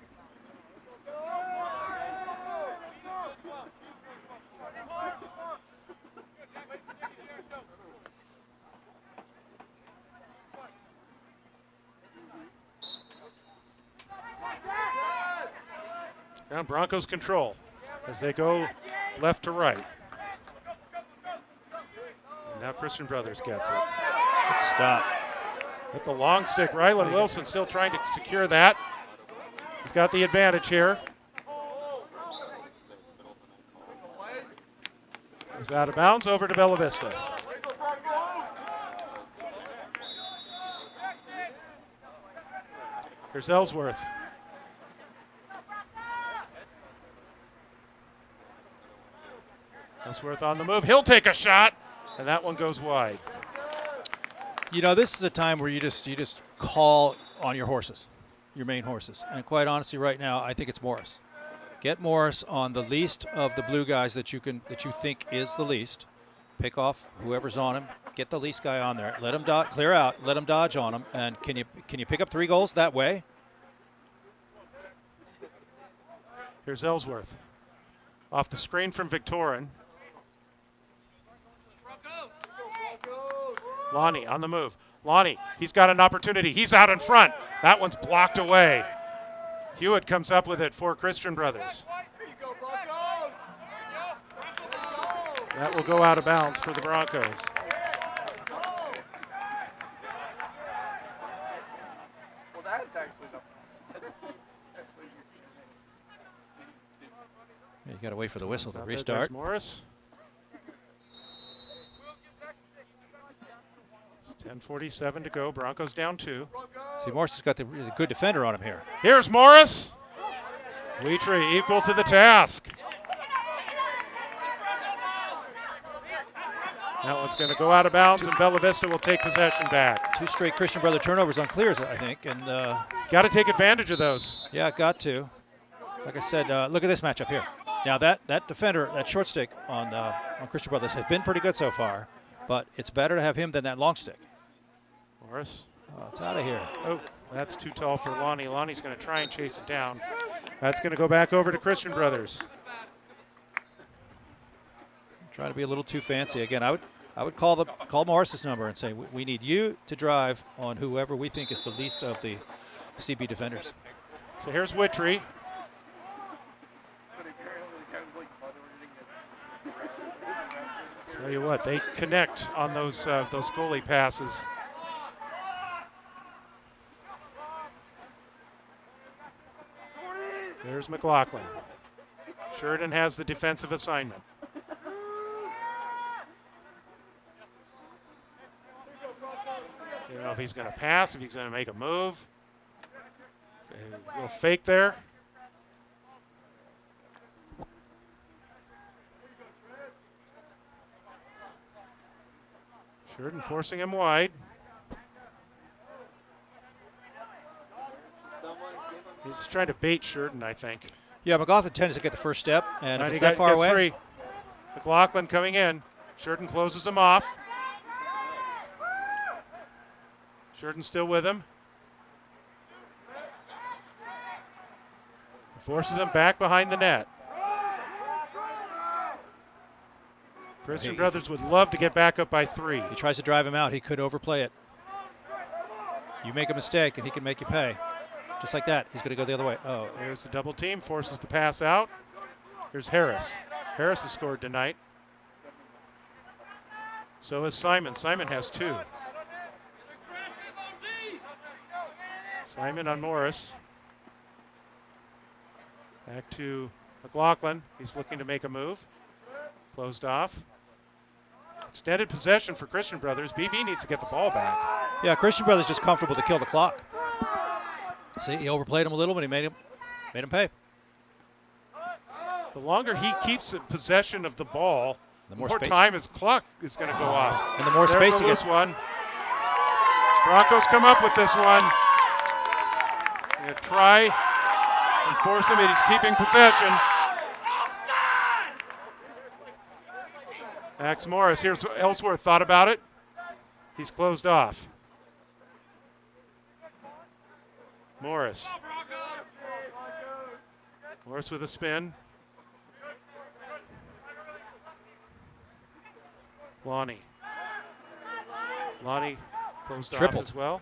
Now Broncos control as they go left to right. And now Christian Brothers gets it. Good stop. With the long stick, Rylan Wilson still trying to secure that. He's got the advantage here. He's out of bounds, over to Bella Vista. Here's Ellsworth. Ellsworth on the move. He'll take a shot, and that one goes wide. You know, this is a time where you just call on your horses, your main horses. And quite honestly, right now, I think it's Morris. Get Morris on the least of the blue guys that you think is the least. Pick off whoever's on him. Get the least guy on there. Let him clear out. Let him dodge on him. And can you pick up 3 goals that way? Here's Ellsworth. Off the screen from Victorin. Lonnie on the move. Lonnie, he's got an opportunity. He's out in front. That one's blocked away. Hewitt comes up with it for Christian Brothers. That will go out of bounds for the Broncos. Well, that's actually You got to wait for the whistle to Out there, restart. there's Morris. 10:47 to go. Broncos down 2. See, Morris has got the good defender on him here. Here's Morris. Wheatrey equal to the task. That one's going to go out of bounds, and Bella Vista will take possession back. 2 straight Christian Brother turnovers on clears, I think. And Got to take advantage of those. yeah, got to. Like I said, look at this matchup here. Now that defender, that short stick on Christian Brothers has been pretty good so far, but it's better to have him than that long stick. Morris. Oh, it's out of here. Oh, that's too tall for Lonnie. Lonnie's going to try and chase it down. That's going to go back over to Christian Brothers. Trying to be a little too fancy. Again, I would call Morris's number and say we need you to drive on whoever we think is the least of the CB defenders. So here's Witry. Tell you what, they connect on those goalie passes. There's McLaughlin. Sheridan has the defensive assignment. You don't know if he's going to pass, if he's going to make a move. A little fake there. Sheridan forcing him wide. He's trying to bait Sheridan, I think. Yeah, McLaughlin tends to get the first step, and if He it's that far gets away, 3. McLaughlin coming in. Sheridan closes him off. Sheridan still with him. Forces him back behind the net. Christian Brothers would love to get back up by 3. he tries to drive him out. He could overplay it. You make a mistake, and he can make you pay. Just like that. He's going to go the other way. Oh, There's the double team, forces the pass out. Here's Harris. Harris has scored tonight. So has Simon. Simon has 2. Simon on Morris. Back to McLaughlin. He's looking to make a move. Closed off. Extended possession for Christian Brothers. BV needs to get the ball back. yeah, Christian Brothers just comfortable to kill the clock. See, he overplayed him a little, but he made him pay. The longer he keeps in possession of the ball, The the more more space- time his clock is going to go off. And the more There's space the he loose gets. one. Broncos come up with this one. Going to try and force him, and he's keeping possession. Max Morris. Here's Ellsworth. Thought about it. He's closed off. Morris. Morris with a spin. Lonnie. Lonnie closed Tripled. off as well.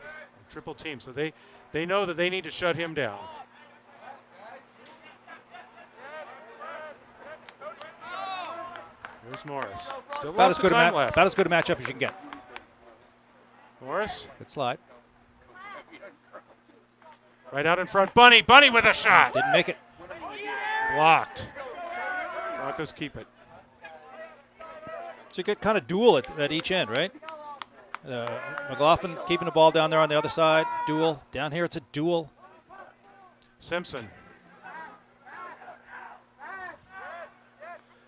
Triple team. So they know that they need to shut him down. There's Morris. Still About lots as good of time left. about as good a matchup as you can get. Morris Good slide. right out in front. Bunny with a shot. Didn't make it. Blocked. Broncos keep it. So you get kind of duel at each end, right? McLaughlin keeping the ball down there on the other side. Duel. Down here it's a duel. Simpson.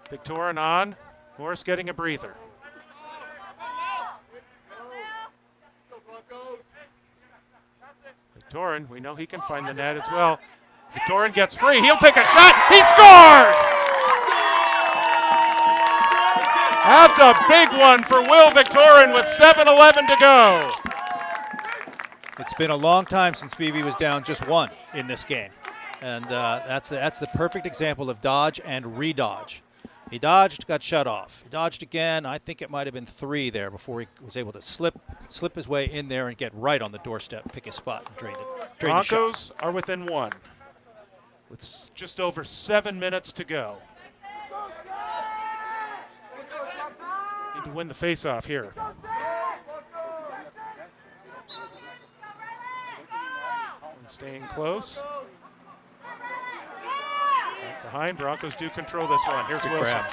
Victorin on. Morris getting a breather. Victorin, we know he can find the net as well. Victorin gets free. He'll take a shot. He scores! That's a big one for Will Victorin with 7:11 to go. It's been a long time since BV was down just one in this game. And that's the perfect example of dodge and redodge. He dodged, got shut off. He dodged again. I think it might have been 3 there before he was able to slip his way in there and get right on the doorstep, pick his spot, and drain the shot. Broncos are within 1 with just over 7 minutes to go. Need to win the faceoff here. And staying close. Back behind, Broncos do control this one. Here's Wilson.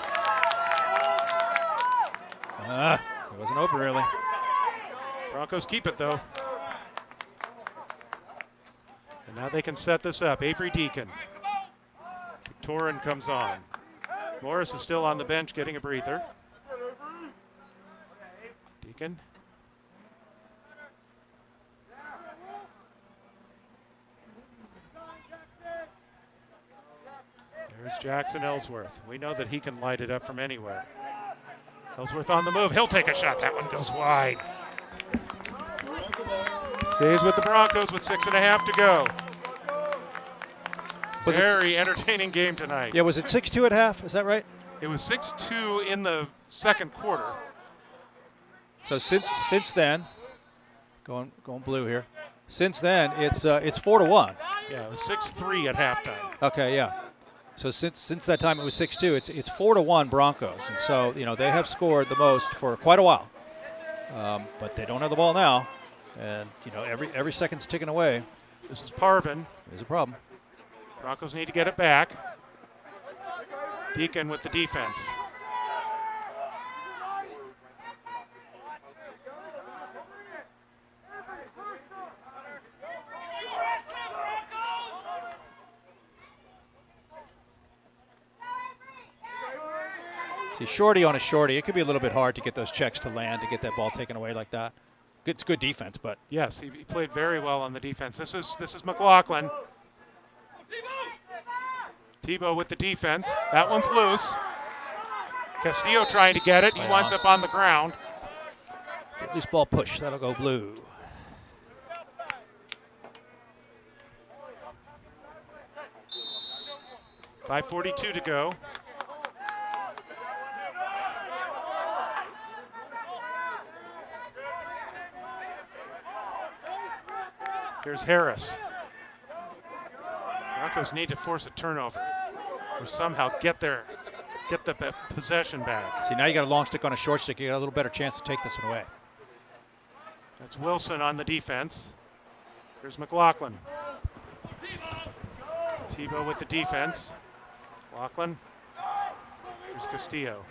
It wasn't open really. Broncos keep it though. And now they can set this up. Avery Deacon. Victorin comes on. Morris is still on the bench getting a breather. Deacon. There's Jackson Ellsworth. We know that he can light it up from anywhere. Ellsworth on the move. He'll take a shot. That one goes wide. Stays with the Broncos with 6.5 to go. Very entertaining game tonight. Yeah, was it 6-2 at half? Is that right? It was 6-2 in the second quarter. So since then, going blue here. Since then, it's 4-1. Yeah, it was 6-3 at halftime. Okay, yeah. So since that time it was 6-2. It's 4-1 Broncos, and so they have scored the most for quite a while, but they don't have the ball now, and every second's ticking away. This is Parvin. There's a problem. Broncos need to get it back. Deacon with the defense. See, shorty on a shorty, it could be a little bit hard to get those checks to land, to get that ball taken away like that. It's good defense, but yes, he played very well on the defense. This is McLaughlin. Tebow with the defense. That one's loose. Castillo trying to get it. He winds up on the ground. Get loose ball push. That'll go blue. .542 to go. Here's Harris. Broncos need to force a turnover or somehow get the possession back. See, now you got a long stick on a short stick. You got a little better chance to take this one away. That's Wilson on the defense. Here's McLaughlin. Tebow with the defense. McLaughlin. Here's Castillo.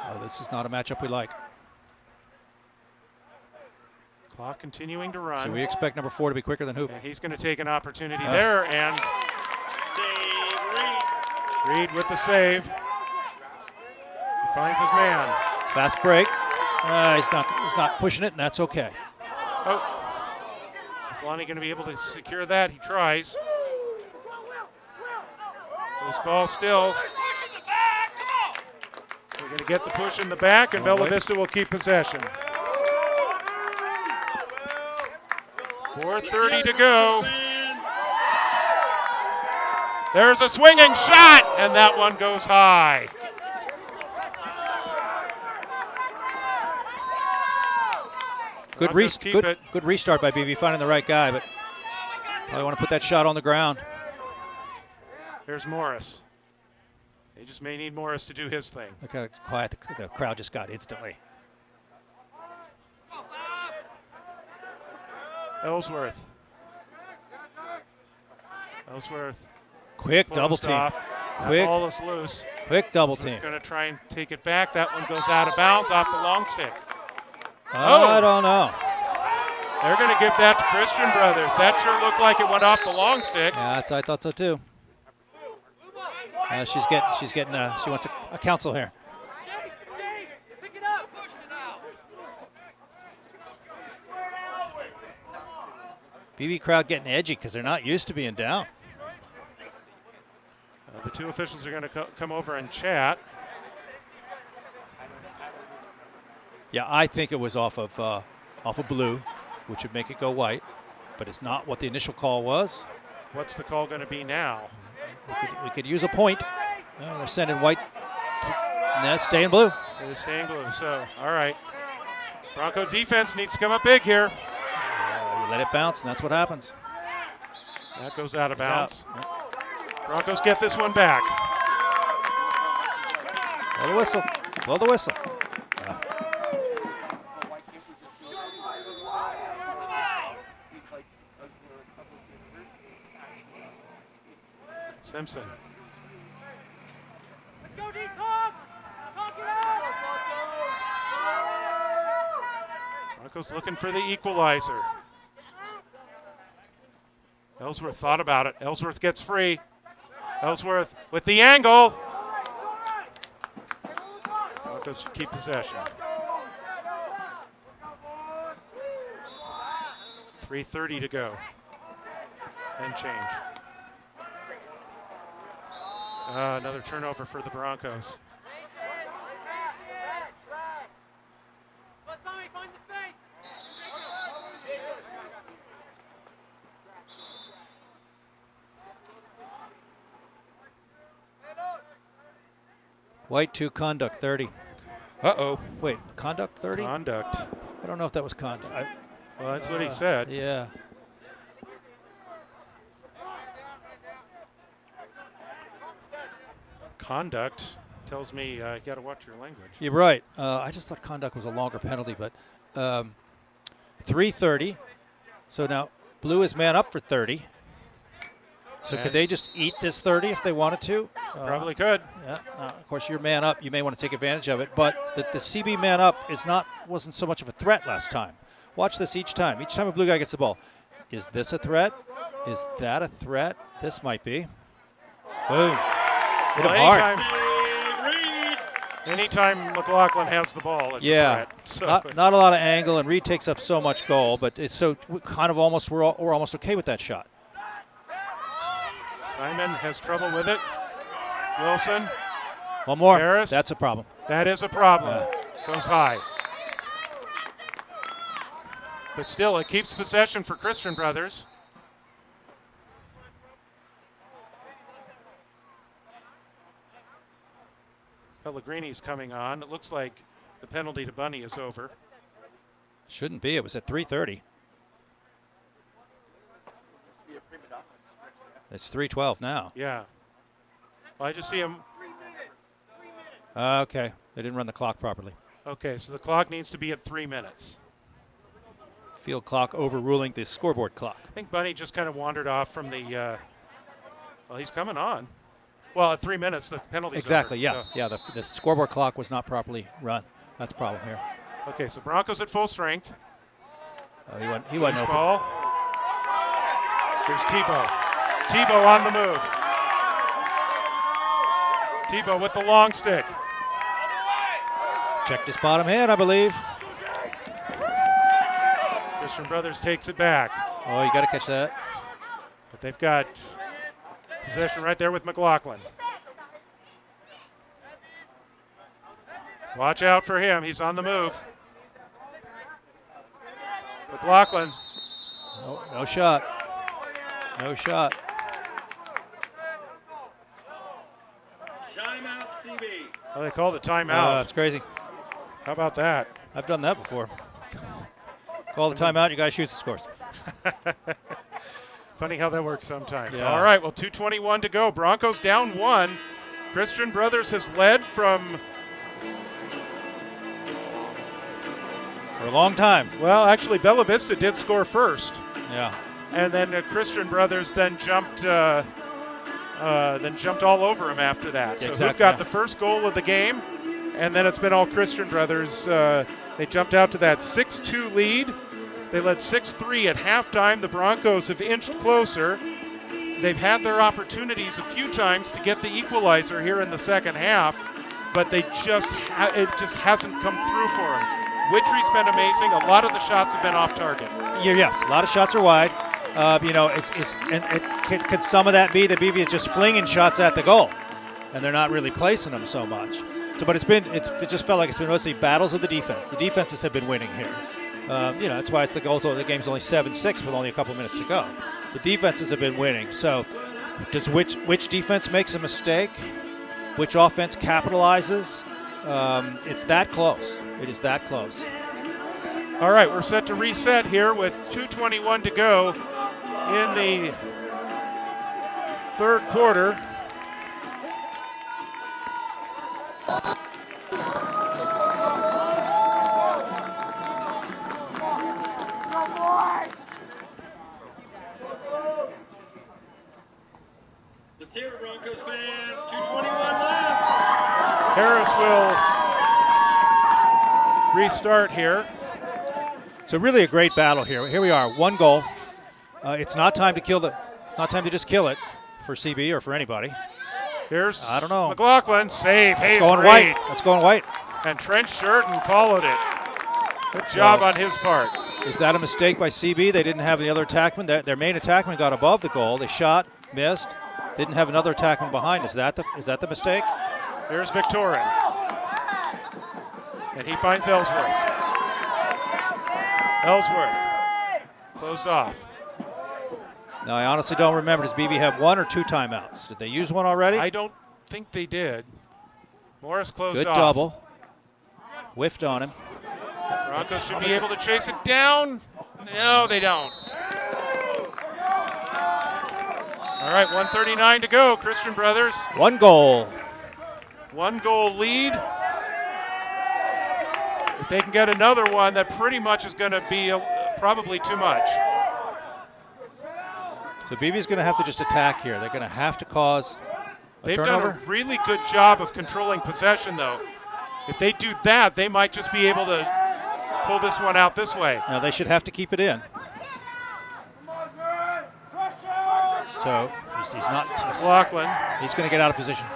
Oh, this is not a matchup we like. Clock continuing to run. So we expect number 4 to be quicker than Hoop. And he's going to take an opportunity there, and Reed with the save. He finds his man. Fast break. He's not pushing it, and that's okay. Oh, is Lonnie going to be able to secure that? He tries. Loose ball still. We're going to get the push in the back, and Bella Vista will keep possession. 4:30 to go. There's a swinging shot, and that one goes high. Good restart by BV, finding the right guy, but probably want to put that shot on the ground. Here's Morris. They just may need Morris to do his thing. Look how quiet the crowd just got instantly. Ellsworth. Quick double team. Off. That ball is loose. Quick double team. Going to try and take it back. That one goes out of bounds off the long stick. I don't know. They're going to give that to Christian Brothers. That sure looked like it went off the long stick. Yeah, I thought so too. She wants a counsel here. BB crowd getting edgy because they're not used to being down. The two officials are going to come over and chat. Yeah, I think it was off of blue, which would make it go white, but it's not what the initial call was. What's the call going to be now? We could use a point. They're sending white. That's staying blue. It is staying blue. So, all right. Bronco defense needs to come up big here. You let it bounce, and that's what happens. That goes out of bounds. Out. Broncos get this one back. Blow the whistle. Blow the whistle. Simpson. Let's go, D-Tom! Talk it out! Broncos looking for the equalizer. Ellsworth thought about it. Ellsworth gets free. Ellsworth with the angle. Broncos keep possession. 3:30 to go. And change. Another turnover for the Broncos. White 2, conduct 30. Uh-oh. Wait, conduct 30? Conduct. I don't know if that was conduct. Well, that's what he said. Yeah. Conduct tells me you got to watch your language. You're right. I just thought conduct was a longer penalty, but 3:30. So now blue is man up for 30. So could they just eat this 30 if they wanted to? Probably could. Yeah. Of course, you're man up. You may want to take advantage of it, but the CB man up wasn't so much of a threat last time. Watch this each time. Each time a blue guy gets the ball. Is this a threat? Is that a threat? This might be. Boom. Hit him hard. Anytime McLaughlin has the ball, it's a threat. So not a lot of angle, and Reed takes up so much goal, but it's so kind of almost we're almost okay with that shot. Simon has trouble with it. Wilson. One more. Harris. That's a problem. That is a problem. Goes high. But still, it keeps possession for Christian Brothers. Pellegrini's coming on. It looks like the penalty to Bunny is over. Shouldn't be. It was at 3:30. It's 3:12 now. Yeah. Well, I just see him. Okay. They didn't run the clock properly. Okay, so the clock needs to be at 3 minutes. Field clock overruling the scoreboard clock. I think Bunny just kind of wandered off from the. Well, he's coming on. Well, at 3 minutes, the penalty's Exactly, over, yeah. so. Yeah, the scoreboard clock was not properly run. That's the problem here. Okay, so Broncos at full strength. He wasn't open. Ball. Here's Tebow. Tebow on the move. Tebow with the long stick. Checked his bottom hand, I believe. Christian Brothers takes it back. Oh, you got to catch that. But they've got possession right there with McLaughlin. Watch out for him. He's on the move. McLaughlin. No shot. No shot. Timeout, CB. Oh, they called a timeout. That's crazy. How about that? I've done that before. Call the timeout, you guys shoot the scores. Funny how that works sometimes. Yeah. All right, well, 2:21 to go. Broncos down 1. Christian Brothers has led from, For a long time. well, actually, Bella Vista did score first. Yeah. And then Christian Brothers then jumped all over him after that. So Exactly, who got yeah. the first goal of the game, and then it's been all Christian Brothers. They jumped out to that 6-2 lead. They led 6-3 at halftime. The Broncos have inched closer. they've had their opportunities a few times to get the equalizer here in the second half, but it just hasn't come through for them. Witchery's been amazing. A lot of the shots have been off target. Yes, a lot of shots are wide. Could some of that be that BV is just flinging shots at the goal, and they're not really placing them so much? So, but it just felt like it's been mostly battles of the defense. The defenses have been winning here. That's why the game's only 7-6 with only a couple minutes to go. The defenses have been winning. So, which defense makes a mistake? Which offense capitalizes? It's that close. It is that close. All right, we're set to reset here with 2:21 to go in the third quarter. Let's hear it, Broncos fans. 2:21 left. Harris will restart here. So really a great battle here. Here we are, one goal. It's not time to just kill it for CB or for anybody. Here's I don't know. McLaughlin, save. That's going white. That's going white. And Trent Shurton followed it. Good job on his part. Is that a mistake by CB? They didn't have the other attackman. Their main attackman got above the goal. They shot, missed. Didn't have another attackman behind. Is that the mistake? Here's Victorin. And he finds Ellsworth. Ellsworth closed off. Now, I honestly don't remember. Does BV have one or two timeouts? Did they use one already? I don't think they did. Morris closed Good off. double. Whiffed on him. Broncos should be able to chase it down. No, they don't. All right, 1:39 to go. Christian Brothers, One goal. 1 goal lead. If they can get another one, that pretty much is going to be probably too much. So BV's going to have to just attack here. They're going to have to cause a They've turnover. done a really good job of controlling possession, though. If they do that, they might just be able to pull this one out this way. Now they should have to keep it in. So he's not. McLaughlin. He's going to get out of position.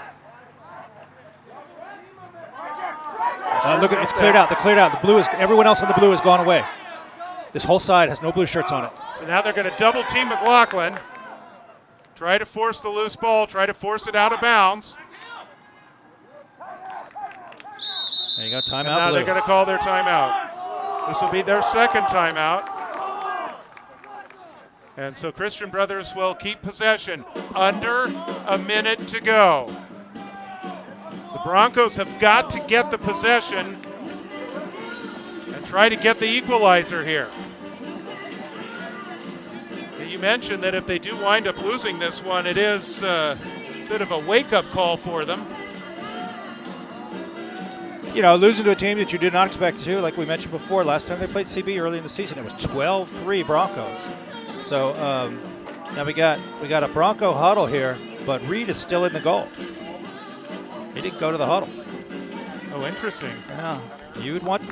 Look, it's cleared out. They're cleared out. The blue is. Everyone else on the blue has gone away. This whole side has no blue shirts on it. So now they're going to double team McLaughlin. Try to force the loose ball. Try to force it out of bounds. There you go. Timeout. And now blue. they're going to call their timeout. This will be their second timeout. And so Christian Brothers will keep possession. Under a minute to go. The Broncos have got to get the possession and try to get the equalizer here. You mentioned that if they do wind up losing this one, it is a bit of a wake-up call for them. You know, losing to a team that you did not expect to, like we mentioned before, last time they played CB early in the season, it was 12-3 Broncos. So now we got a Bronco huddle here, but Reed is still in the goal. He didn't go to the huddle. Oh, interesting. Yeah, you would want,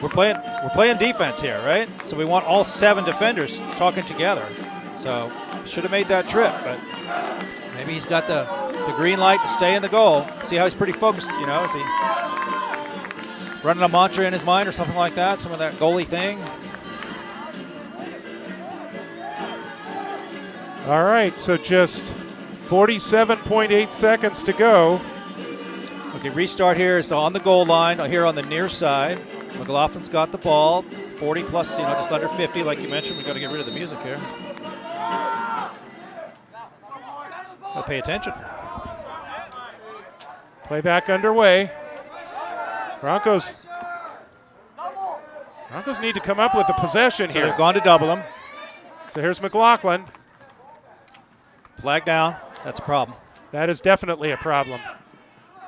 we're playing defense here, right? So we want all 7 defenders talking together. So should have made that trip, but maybe he's got the green light to stay in the goal. See how he's pretty focused, Is he running a mantra in his mind or something like that? Some of that goalie thing? All right, so just 47.8 seconds to go. Okay, restart here is on the goal line here on the near side. McLaughlin's got the ball, 40 plus, just under 50, like you mentioned. We've got to get rid of the music here. Got to pay attention. Playback underway. Broncos need to come up with a possession So here. they've gone to double him. So here's McLaughlin. Flag down. That's a problem. That is definitely a problem.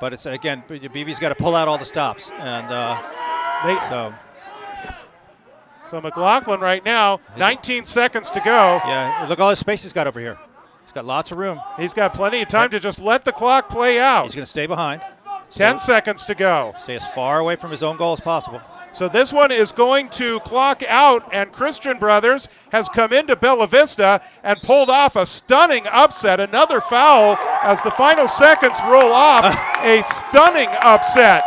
But it's, again, BV's got to pull out all the stops. And So McLaughlin right now, 19 seconds to go. yeah, look all the space he's got over here. He's got lots of room. He's got plenty of time to just let the clock play out. He's going to stay behind. 10 seconds to go. Stay as far away from his own goal as possible. So this one is going to clock out, and Christian Brothers has come into Bella Vista and pulled off a stunning upset. Another foul as the final seconds roll off. A stunning upset.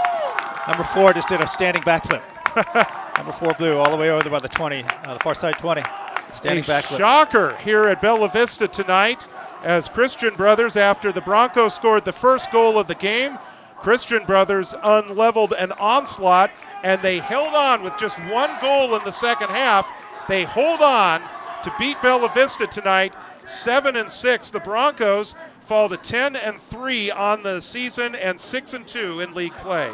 Number 4 just did a standing backflip. Number 4 blue all the way over by the 20, the far side 20. Standing backflip. Shocker here at Bella Vista tonight as Christian Brothers, after the Broncos scored the first goal of the game, Christian Brothers unleveled an onslaught, and they held on with just one goal in the second half. They hold on to beat Bella Vista tonight, 7-6. The Broncos fall to 10-3 on the season and 6-2 in league play.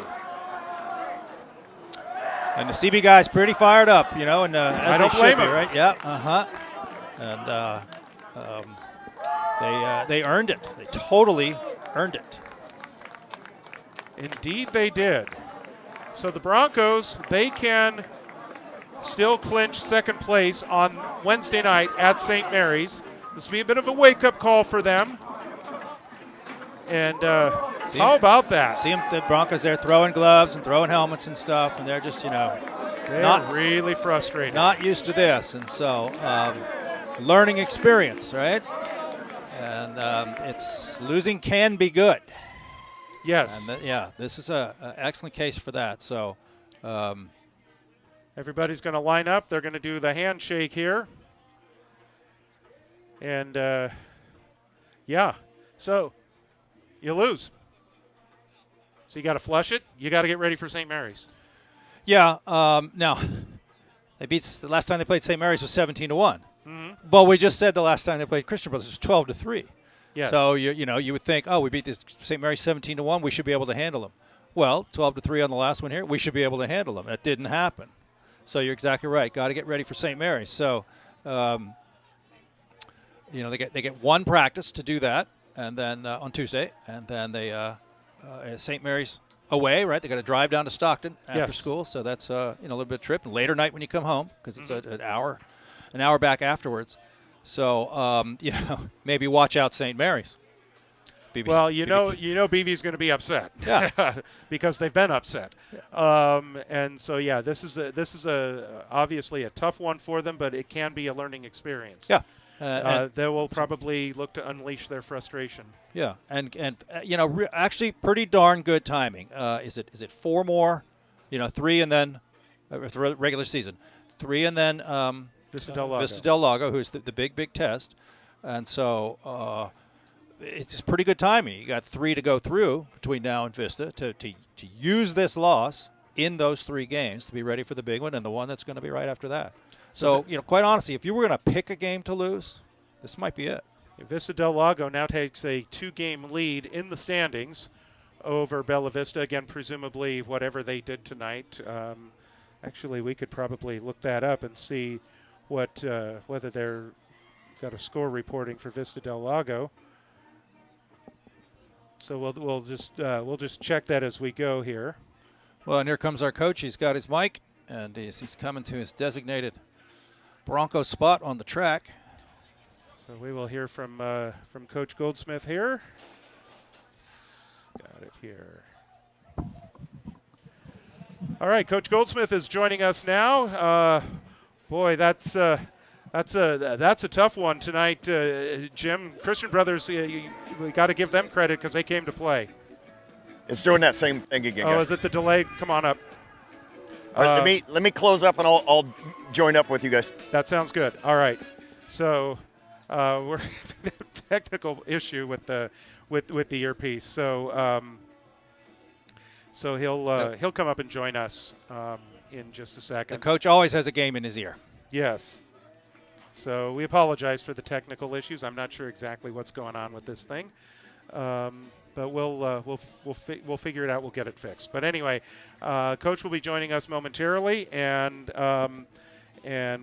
And the CB guys pretty fired up, you know, and as I don't they blame should be, them. right? Yeah, And they earned it. They totally earned it. Indeed they did. So the Broncos, they can still clinch second place on Wednesday night at St. Mary's. This will be a bit of a wake-up call for them. And how about that? See them, the Broncos there throwing gloves and throwing helmets and stuff, and they're just, you know, They're not really frustrated. not used to this. And so learning experience, right? And it's losing can be good. Yes. And this is an excellent case for that. So Everybody's going to line up. They're going to do the handshake here. And, so you lose. So you got to flush it. You got to get ready for St. Mary's. yeah, now they the last time they played St. Mary's was 17-1. Mm-hmm. But we just said the last time they played Christian Brothers was 12-3. Yes. So you would think, oh, we beat this St. Mary's 17-1, we should be able to handle them. Well, 12-3 on the last one here, we should be able to handle them. That didn't happen. So you're exactly right. Got to get ready for St. Mary's. So, they get one practice to do that, and then on Tuesday, and then they St. Mary's away, right? They got to drive down to Stockton after school, so that's a little bit of trip. And later night when you come home, because it's an hour back afterwards. So maybe watch out St. Mary's. BV's, well, BV's going to be upset. Yeah. Because they've been upset. Yeah. And so this is obviously a tough one for them, but it can be a learning experience. Yeah. They will probably look to unleash their frustration. Yeah, and actually pretty darn good timing. Is it 4 more? 3 and then for the regular season, 3 and then Vista Del Lago. Vista Del Lago, who's the big test, and so it's just pretty good timing. You got 3 to go through between now and Vista to use this loss in those 3 games to be ready for the big one and the one that's going to be right after that. So, quite honestly, if you were going to pick a game to lose, this might be it. Vista Del Lago now takes a 2-game lead in the standings over Bella Vista. Again, presumably whatever they did tonight. Actually, we could probably look that up and see whether they're got a score reporting for Vista Del Lago. So we'll just check that as we go here. Well, and here comes our coach. He's got his mic, and he's coming to his designated Bronco spot on the track. So we will hear from Coach Goldsmith here. Got it here. All right, Coach Goldsmith is joining us now. Boy, that's a tough one tonight, Jim. Christian Brothers, we got to give them credit because they came to play. It's doing that same thing again, guys. Oh, is it the delay? Come on up. All right, let me close up and I'll join up with you guys. That sounds good. All right. So we're having a technical issue with the earpiece. So he'll come up and join us in just a second. The coach always has a game in his ear. Yes. So we apologize for the technical issues. I'm not sure exactly what's going on with this thing. But we'll figure it out. We'll get it fixed. But anyway, Coach will be joining us momentarily, and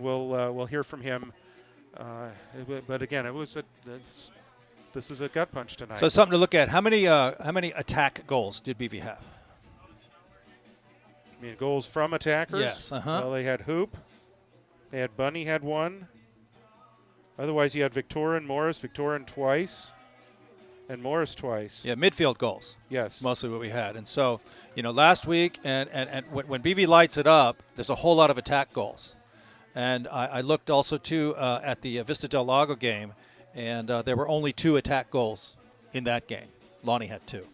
we'll hear from him. But again, this is a gut punch tonight. So something to look at. How many attack goals did BV have? I mean, goals from attackers. Yes. Well, they had Hoop. They had Bunny had 1. Otherwise, you had Victorin Morris, Victorin twice. And Morris twice. Yeah, midfield goals. Yes. Mostly what we had. And so, last week and when BV lights it up, there's a whole lot of attack goals. And I looked also, too, at the Vista del Lago game, and there were only 2 attack goals in that game. Lonnie had 2.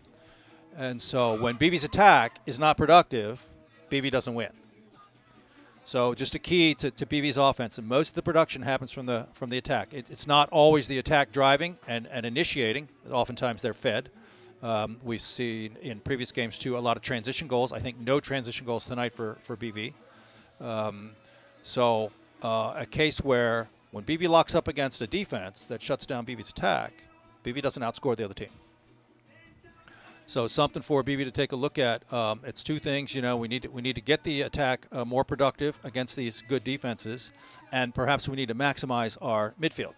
And so when BV's attack is not productive, BV doesn't win. So just a key to BV's offense, and most of the production happens from the attack. It's not always the attack driving and initiating. Oftentimes they're fed. We've seen in previous games, too, a lot of transition goals. I think no transition goals tonight for BV. So a case where when BV locks up against a defense that shuts down BV's attack, BV doesn't outscore the other team. So something for BV to take a look at. It's 2 things. We need to get the attack more productive against these good defenses, and perhaps we need to maximize our midfield.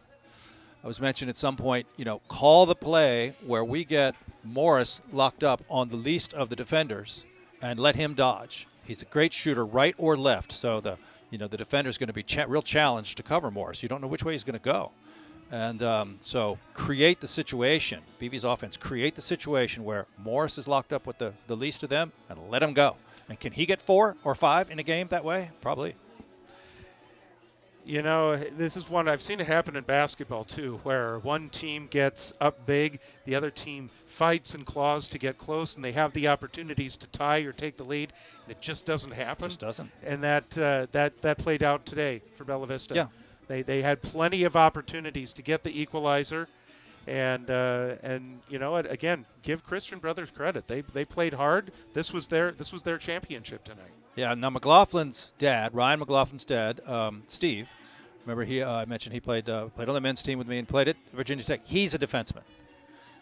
I was mentioned at some point, call the play where we get Morris locked up on the least of the defenders and let him dodge. He's a great shooter, right or left. So the defender's going to be real challenged to cover Morris. You don't know which way he's going to go. And so create the situation, BV's offense, create the situation where Morris is locked up with the least of them and let him go. And can he get 4 or 5 in a game that way? Probably. This is one I've seen it happen in basketball, too, where one team gets up big, the other team fights and claws to get close, and they have the opportunities to tie or take the lead, and it just doesn't happen. Just doesn't. And that played out today for Bella Vista. Yeah. They had plenty of opportunities to get the equalizer, and again, give Christian Brothers credit. They played hard. This was their championship tonight. Yeah. Now McLaughlin's dad, Ryan McLaughlin's dad, Steve. Remember I mentioned he played on the men's team with me and played at Virginia Tech. He's a defenseman,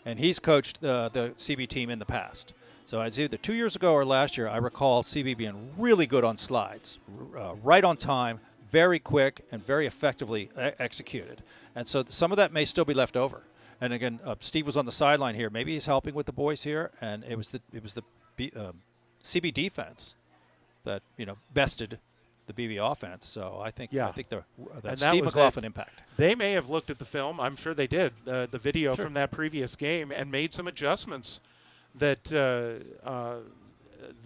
and he's coached the CB team in the past. So it's either 2 years ago or last year. I recall CB being really good on slides, right on time, very quick, and very effectively executed. And so some of that may still be left over. And again, Steve was on the sideline here. Maybe he's helping with the boys here, and it was the CB defense that bested the BV offense. So I think that Steve McLaughlin impact. They may have looked at the film. I'm sure they did the video from that previous game and made some adjustments that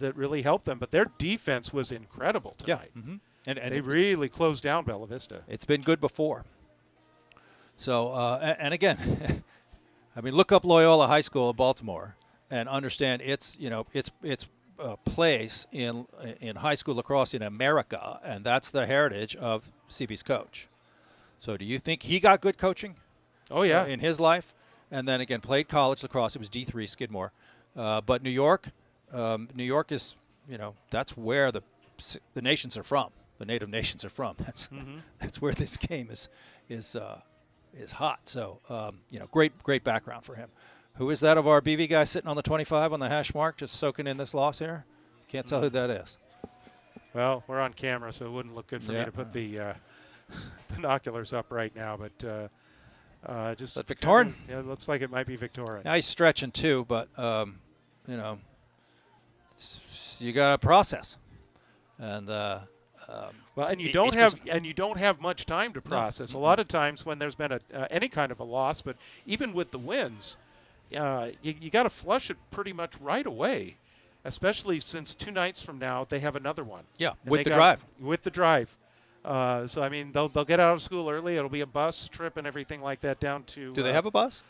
really helped them. But their defense was incredible tonight. Yeah. Mm-hmm. And they really closed down Bella Vista. It's been good before. So, and again, look up Loyola High School in Baltimore and understand its place in high school lacrosse in America, and that's the heritage of CB's coach. So do you think he got good coaching? Oh, yeah. In his life? And then, again, played college lacrosse. It was D3, Skidmore. But New York is, that's where the nations are from. The native nations are from. That's where this game is hot. So great background for him. Who is that of our BV guy sitting on the 25 on the hash mark, just soaking in this loss here? Can't tell who that is. Well, we're on camera, so it wouldn't look good for me to put the binoculars up right now. But just that Victorin? It looks like it might be Victorin. Now he's stretching too, but you got to process. And and you don't have much time to process. No. A lot of times when there's been any kind of a loss, but even with the wins, you got to flush it pretty much right away. Especially since 2 nights from now they have another one. Yeah, and with the drive. With the drive. So they'll get out of school early. It'll be a bus trip and everything like that down to. Do they have a bus?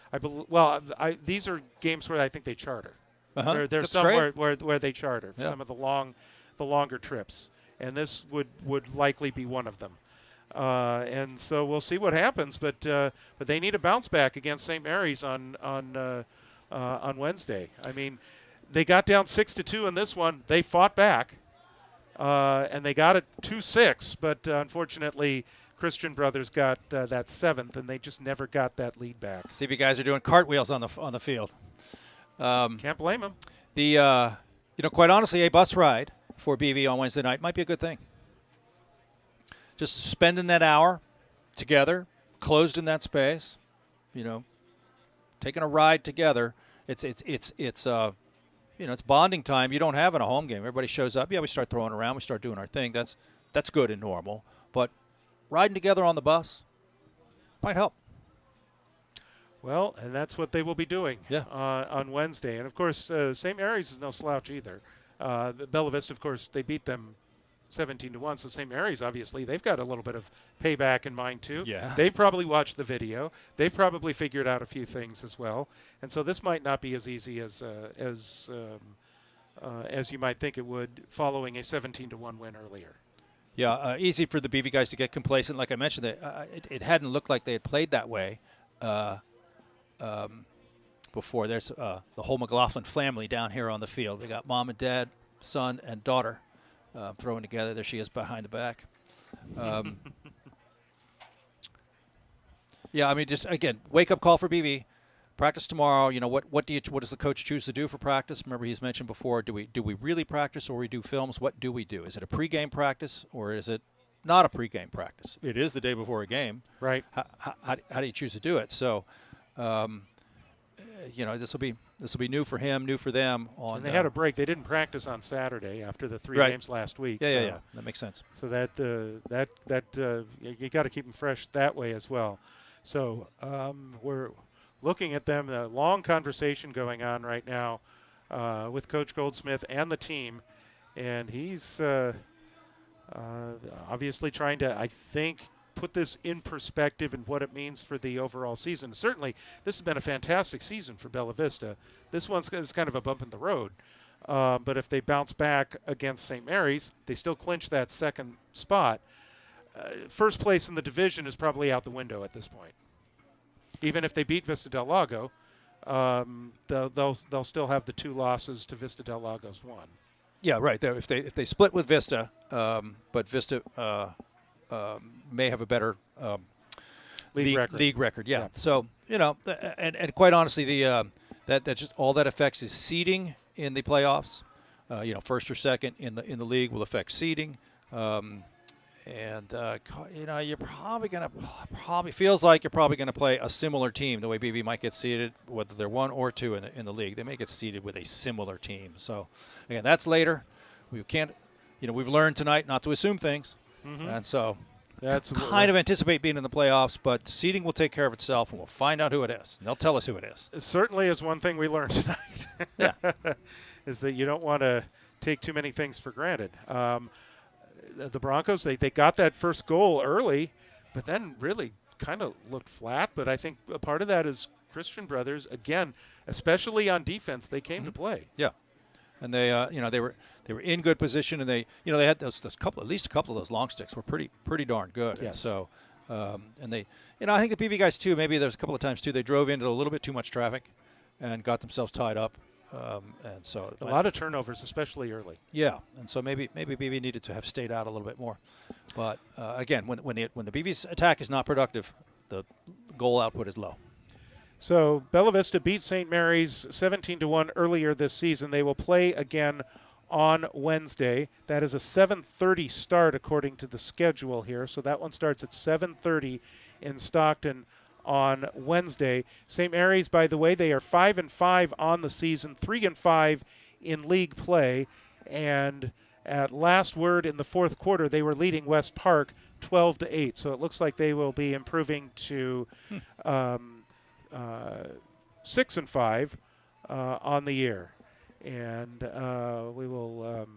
These are games where I think they charter. Uh-huh. There's some where they charter for some of the longer trips, and this would likely be one of them. And so we'll see what happens, but they need a bounce back against St. Mary's on Wednesday. They got down 6-2 in this one. They fought back, and they got it 2-6. But unfortunately, Christian Brothers got that 7th, and they just never got that lead back. CB guys are doing cartwheels on the field. Can't blame them. Quite honestly, a bus ride for BV on Wednesday night might be a good thing. Just spending that hour together, closed in that space, taking a ride together. It's bonding time. You don't have in a home game. Everybody shows up. Yeah, we start throwing around. We start doing our thing. That's good and normal. But riding together on the bus might help. Well, and that's what they will be doing Yeah. on Wednesday. And, of course, St. Mary's is no slouch either. The Bella Vista, of course, they beat them 17-1. So St. Mary's, obviously, they've got a little bit of payback in mind, too. Yeah. They've probably watched the video. They've probably figured out a few things as well. And so this might not be as easy as you might think it would following a 17-1 win earlier. Yeah, easy for the BV guys to get complacent. Like I mentioned, it hadn't looked like they had played that way before. There's the whole McLaughlin family down here on the field. They got mom and dad, son, and daughter throwing together. There she is behind the back. Yeah, I mean, just again, wake-up call for BV. Practice tomorrow. You know, what does the coach choose to do for practice? Remember, he's mentioned before. Do we really practice, or we do films? What do we do? Is it a pregame practice, or is it not a pregame practice? It is the day before a game. Right. How do you choose to do it? So, you know, this will be new for him, new for them. And they had a break. They didn't practice on Saturday after the 3 Right. games last week. Yeah. That makes sense. So you got to keep them fresh that way as well. So we're looking at them. A long conversation going on right now with Coach Goldsmith and the team, and he's obviously trying to, I think, put this in perspective and what it means for the overall season. Certainly, this has been a fantastic season for Bella Vista. This one's kind of a bump in the road. But if they bounce back against St. Mary's, they still clinch that second spot. First place in the division is probably out the window at this point. Even if they beat Vista Del Lago, they'll still have the 2 losses to Vista Del Lago's 1. Yeah, right. If they split with Vista, but Vista may have a better league record. Yeah. So you know, and quite honestly, that just all that affects is seeding in the playoffs. You know, first or second in the league will affect seeding. And you know, you're probably feels like you're probably gonna play a similar team the way BV might get seeded, whether they're 1 or 2 in the league. They may get seeded with a similar team. So again, that's later. We can't, you know, we've learned tonight not to assume things, and so that's kind of anticipate being in the playoffs. But seeding will take care of itself, and we'll find out who it is. And they'll tell us who it is. It certainly is one thing we learned tonight. Yeah, is that you don't want to take too many things for granted. The Broncos, they got that first goal early, but then really kind of looked flat. But I think a part of that is Christian Brothers, again, especially on defense, they came to play. Yeah, and they, you know, they were in good position, and they had those couple, at least a couple of those long sticks were pretty darn good. Yes. And so, and they, you know, I think the BV guys too. Maybe there's a couple of times too they drove into a little bit too much traffic, and got themselves tied up. And so a lot of turnovers, especially early. Yeah, and so maybe BV needed to have stayed out a little bit more. But again, when the BV's attack is not productive, the goal output is low. So Bella Vista beat St. Mary's 17-1 earlier this season. They will play again on Wednesday. That is a 7:30 start according to the schedule here. So that one starts at 7:30 in Stockton on Wednesday. St. Mary's, by the way, they are 5-5 on the season, 3-5 in league play, and at last word in the fourth quarter, they were leading West Park 12-8. So it looks like they will be improving to 6-5 on the year, and we will.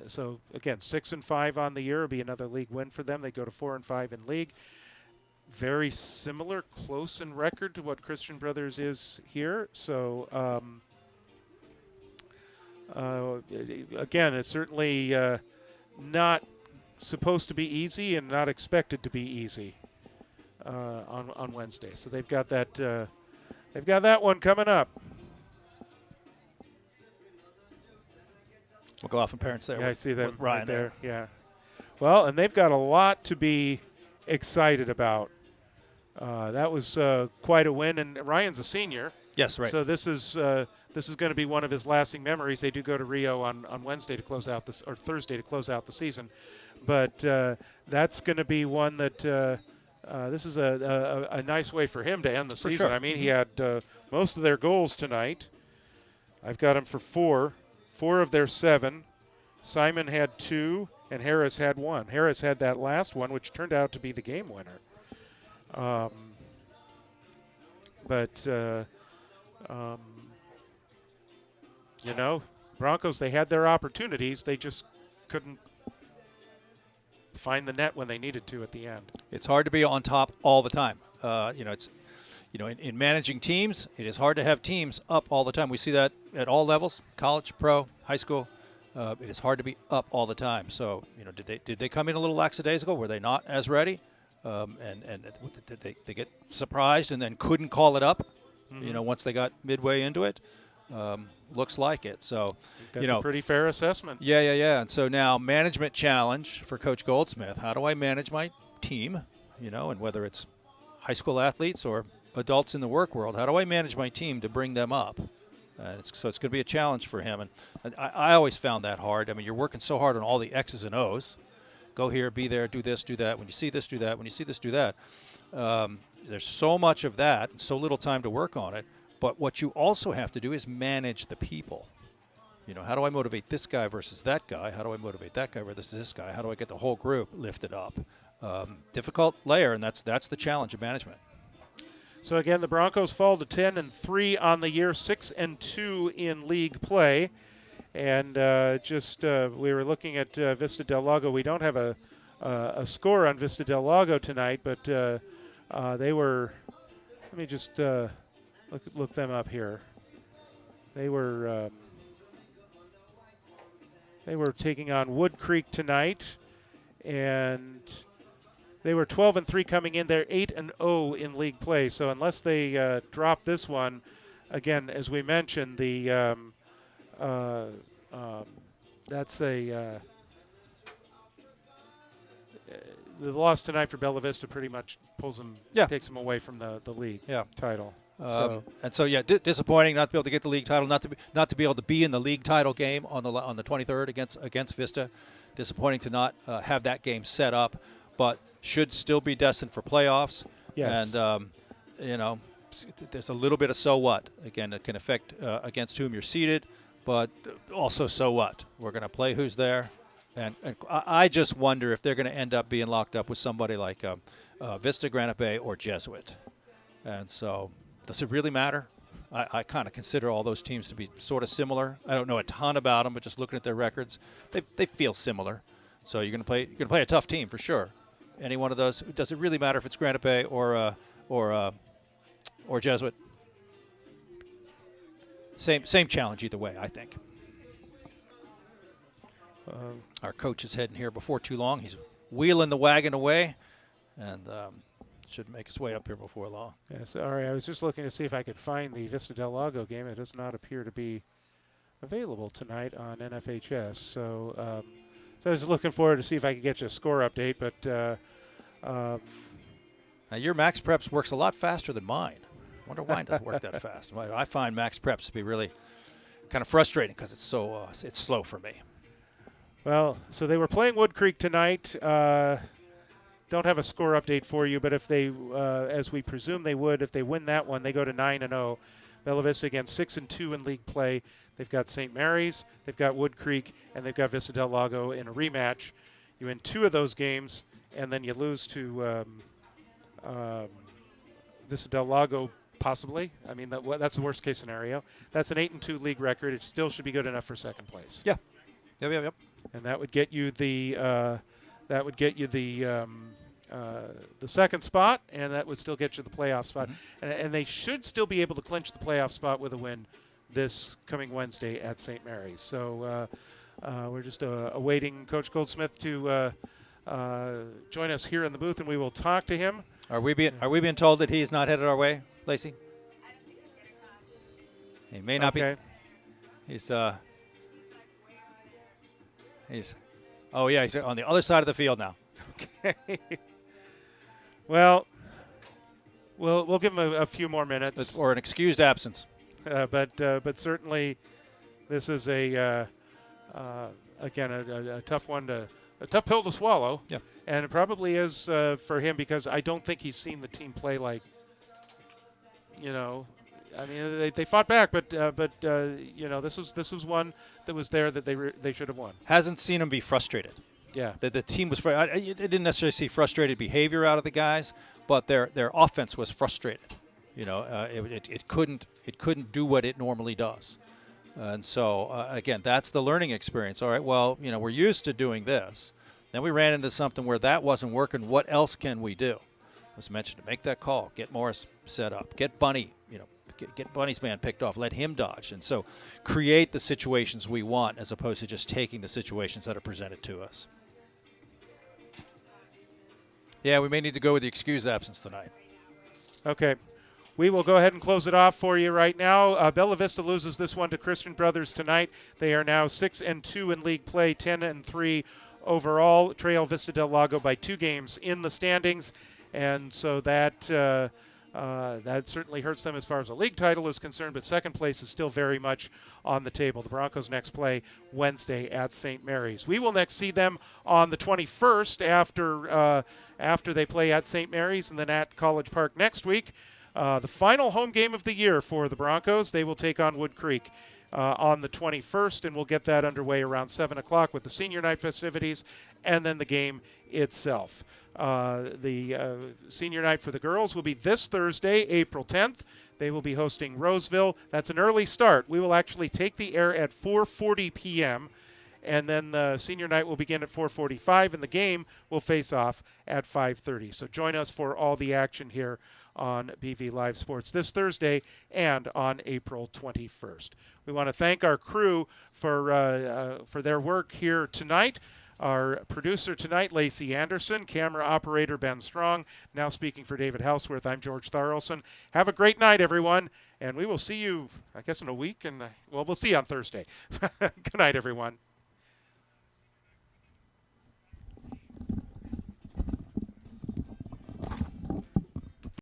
So again, 6-5 on the year will be another league win for them. They go to 4-5 in league. Very similar, close in record to what Christian Brothers is here. So, again, it's certainly not supposed to be easy and not expected to be easy on Wednesday. So they've got that one coming up. McLaughlin parents there. Yeah, I see them Ryan right there. Yeah. Well, and they've got a lot to be excited about. That was quite a win, and Ryan's a senior. Yes, right. So this is going to be one of his lasting memories. They do go to Rio on Wednesday to close out this, or Thursday to close out the season, but that's going to be one that this is a nice way for him to end the season. Sure. I mean, he had most of their goals tonight. I've got him for 4 of their 7. Simon had 2, and Harris had 1. Harris had that last one, which turned out to be the game winner. But, Broncos, they had their opportunities. They just couldn't find the net when they needed to at the end. It's hard to be on top all the time. In managing teams, it is hard to have teams up all the time. We see that at all levels, college, pro, high school. It is hard to be up all the time. So, did they come in a little lackadaisical? Were they not as ready? And did they get surprised and then couldn't call it up? Once they got midway into it, looks like it. So, that's a pretty fair assessment. Yeah. And so now management challenge for Coach Goldsmith. How do I manage my team? And whether it's high school athletes or adults in the work world, how do I manage my team to bring them up? So it's going to be a challenge for him. And I always found that hard. I mean, you're working so hard on all the X's and O's. Go here, be there, do this, do that. When you see this, do that. When you see this, do that. There's so much of that and so little time to work on it. But what you also have to do is manage the people. How do I motivate this guy versus that guy? How do I motivate that guy versus this guy? How do I get the whole group lifted up? Difficult layer, and that's the challenge of management. So again, the Broncos fall to 10-3 on the year, 6-2 in league play. And we were looking at Vista Del Lago. We don't have a score on Vista Del Lago tonight, but they were. Let me just look them up here. They were taking on Wood Creek tonight, and they were 12-3 coming in. They're 8-0 in league play. So unless they drop this one, again, as we mentioned, the loss tonight for Bella Vista pretty much takes them away from the league title. Disappointing not to be able to get the league title, not to be able to be in the league title game on the 23rd against Vista. Disappointing to not have that game set up, but should still be destined for playoffs. Yes. And there's a little bit of so what. Again, it can affect against whom you're seated, but also so what. We're going to play who's there, and I just wonder if they're going to end up being locked up with somebody like Vista, Granite Bay, or Jesuit. And so, does it really matter? I kind of consider all those teams to be sort of similar. I don't know a ton about them, but just looking at their records, they feel similar. So you're going to play a tough team for sure. Any one of those. Does it really matter if it's Granite Bay or Jesuit? Same challenge either way, I think. Our coach is heading here before too long. He's wheeling the wagon away, and should make his way up here before long. Yeah, sorry, I was just looking to see if I could find the Vista Del Lago game. It does not appear to be available tonight on NFHS. So I was looking forward to see if I could get you a score update, but now your Max Preps works a lot faster than mine. I wonder why it doesn't work that fast. I find Max Preps to be really kind of frustrating because it's so it's slow for me. Well, so they were playing Wood Creek tonight. Don't have a score update for you, but if they, as we presume they would, if they win that one, they go to 9-0. Bella Vista again 6-2 in league play. They've got St. Mary's, they've got Wood Creek, and they've got Vista Del Lago in a rematch. You win 2 of those games, and then you lose to Vista Del Lago possibly. I mean, that's the worst case scenario. That's an 8-2 league record. It still should be good enough for second place. Yeah. Yep. And that would get you the second spot, and that would still get you the playoff spot. Mm-hmm. And they should still be able to clinch the playoff spot with a win this coming Wednesday at St. Mary's. So we're just awaiting Coach Goldsmith to join us here in the booth, and we will talk to him. Are we being told that he's not headed our way, Lacey? He may not be. He's he's on the other side of the field now. Okay. Well, we'll give him a few more minutes. Or an excused absence. But certainly this is a tough one a tough pill to swallow. Yeah. And it probably is for him because I don't think he's seen the team play like, I mean, they fought back, but this was one that was there that they should have won. Hasn't seen him be frustrated. Yeah. The team was I didn't necessarily see frustrated behavior out of the guys, but their offense was frustrated. It couldn't do what it normally does. And so, again, that's the learning experience. All right, well, we're used to doing this. Then we ran into something where that wasn't working. What else can we do? As mentioned, make that call, get Morris set up, get Bunny, get Bunny's man picked off, let him dodge. And so create the situations we want as opposed to just taking the situations that are presented to us. Yeah, we may need to go with the excused absence tonight. Okay. We will go ahead and close it off for you right now. Bella Vista loses this one to Christian Brothers tonight. They are now 6-2 in league play, 10-3 overall. Trail Vista del Lago by 2 games in the standings, and so that certainly hurts them as far as a league title is concerned, but second place is still very much on the table. The Broncos next play Wednesday at St. Mary's. We will next see them on the 21st after they play at St. Mary's and then at College Park next week. The final home game of the year for the Broncos. They will take on Wood Creek on the 21st, and we'll get that underway around 7 o'clock with the senior night festivities and then the game itself. The senior night for the girls will be this Thursday, April 10th. They will be hosting Roseville. That's an early start. We will actually take the air at 4:40 p.m., and then the senior night will begin at 4:45, and the game will face off at 5:30. So join us for all the action here on BV Live Sports this Thursday and on April 21st. We want to thank our crew for their work here tonight. Our producer tonight, Lacey Anderson, camera operator Ben Strong. Now speaking for David Houseworth, I'm George Tharrelson. Have a great night, everyone, and we will see you, I guess, in a week, and we'll see you on Thursday. Good night, everyone.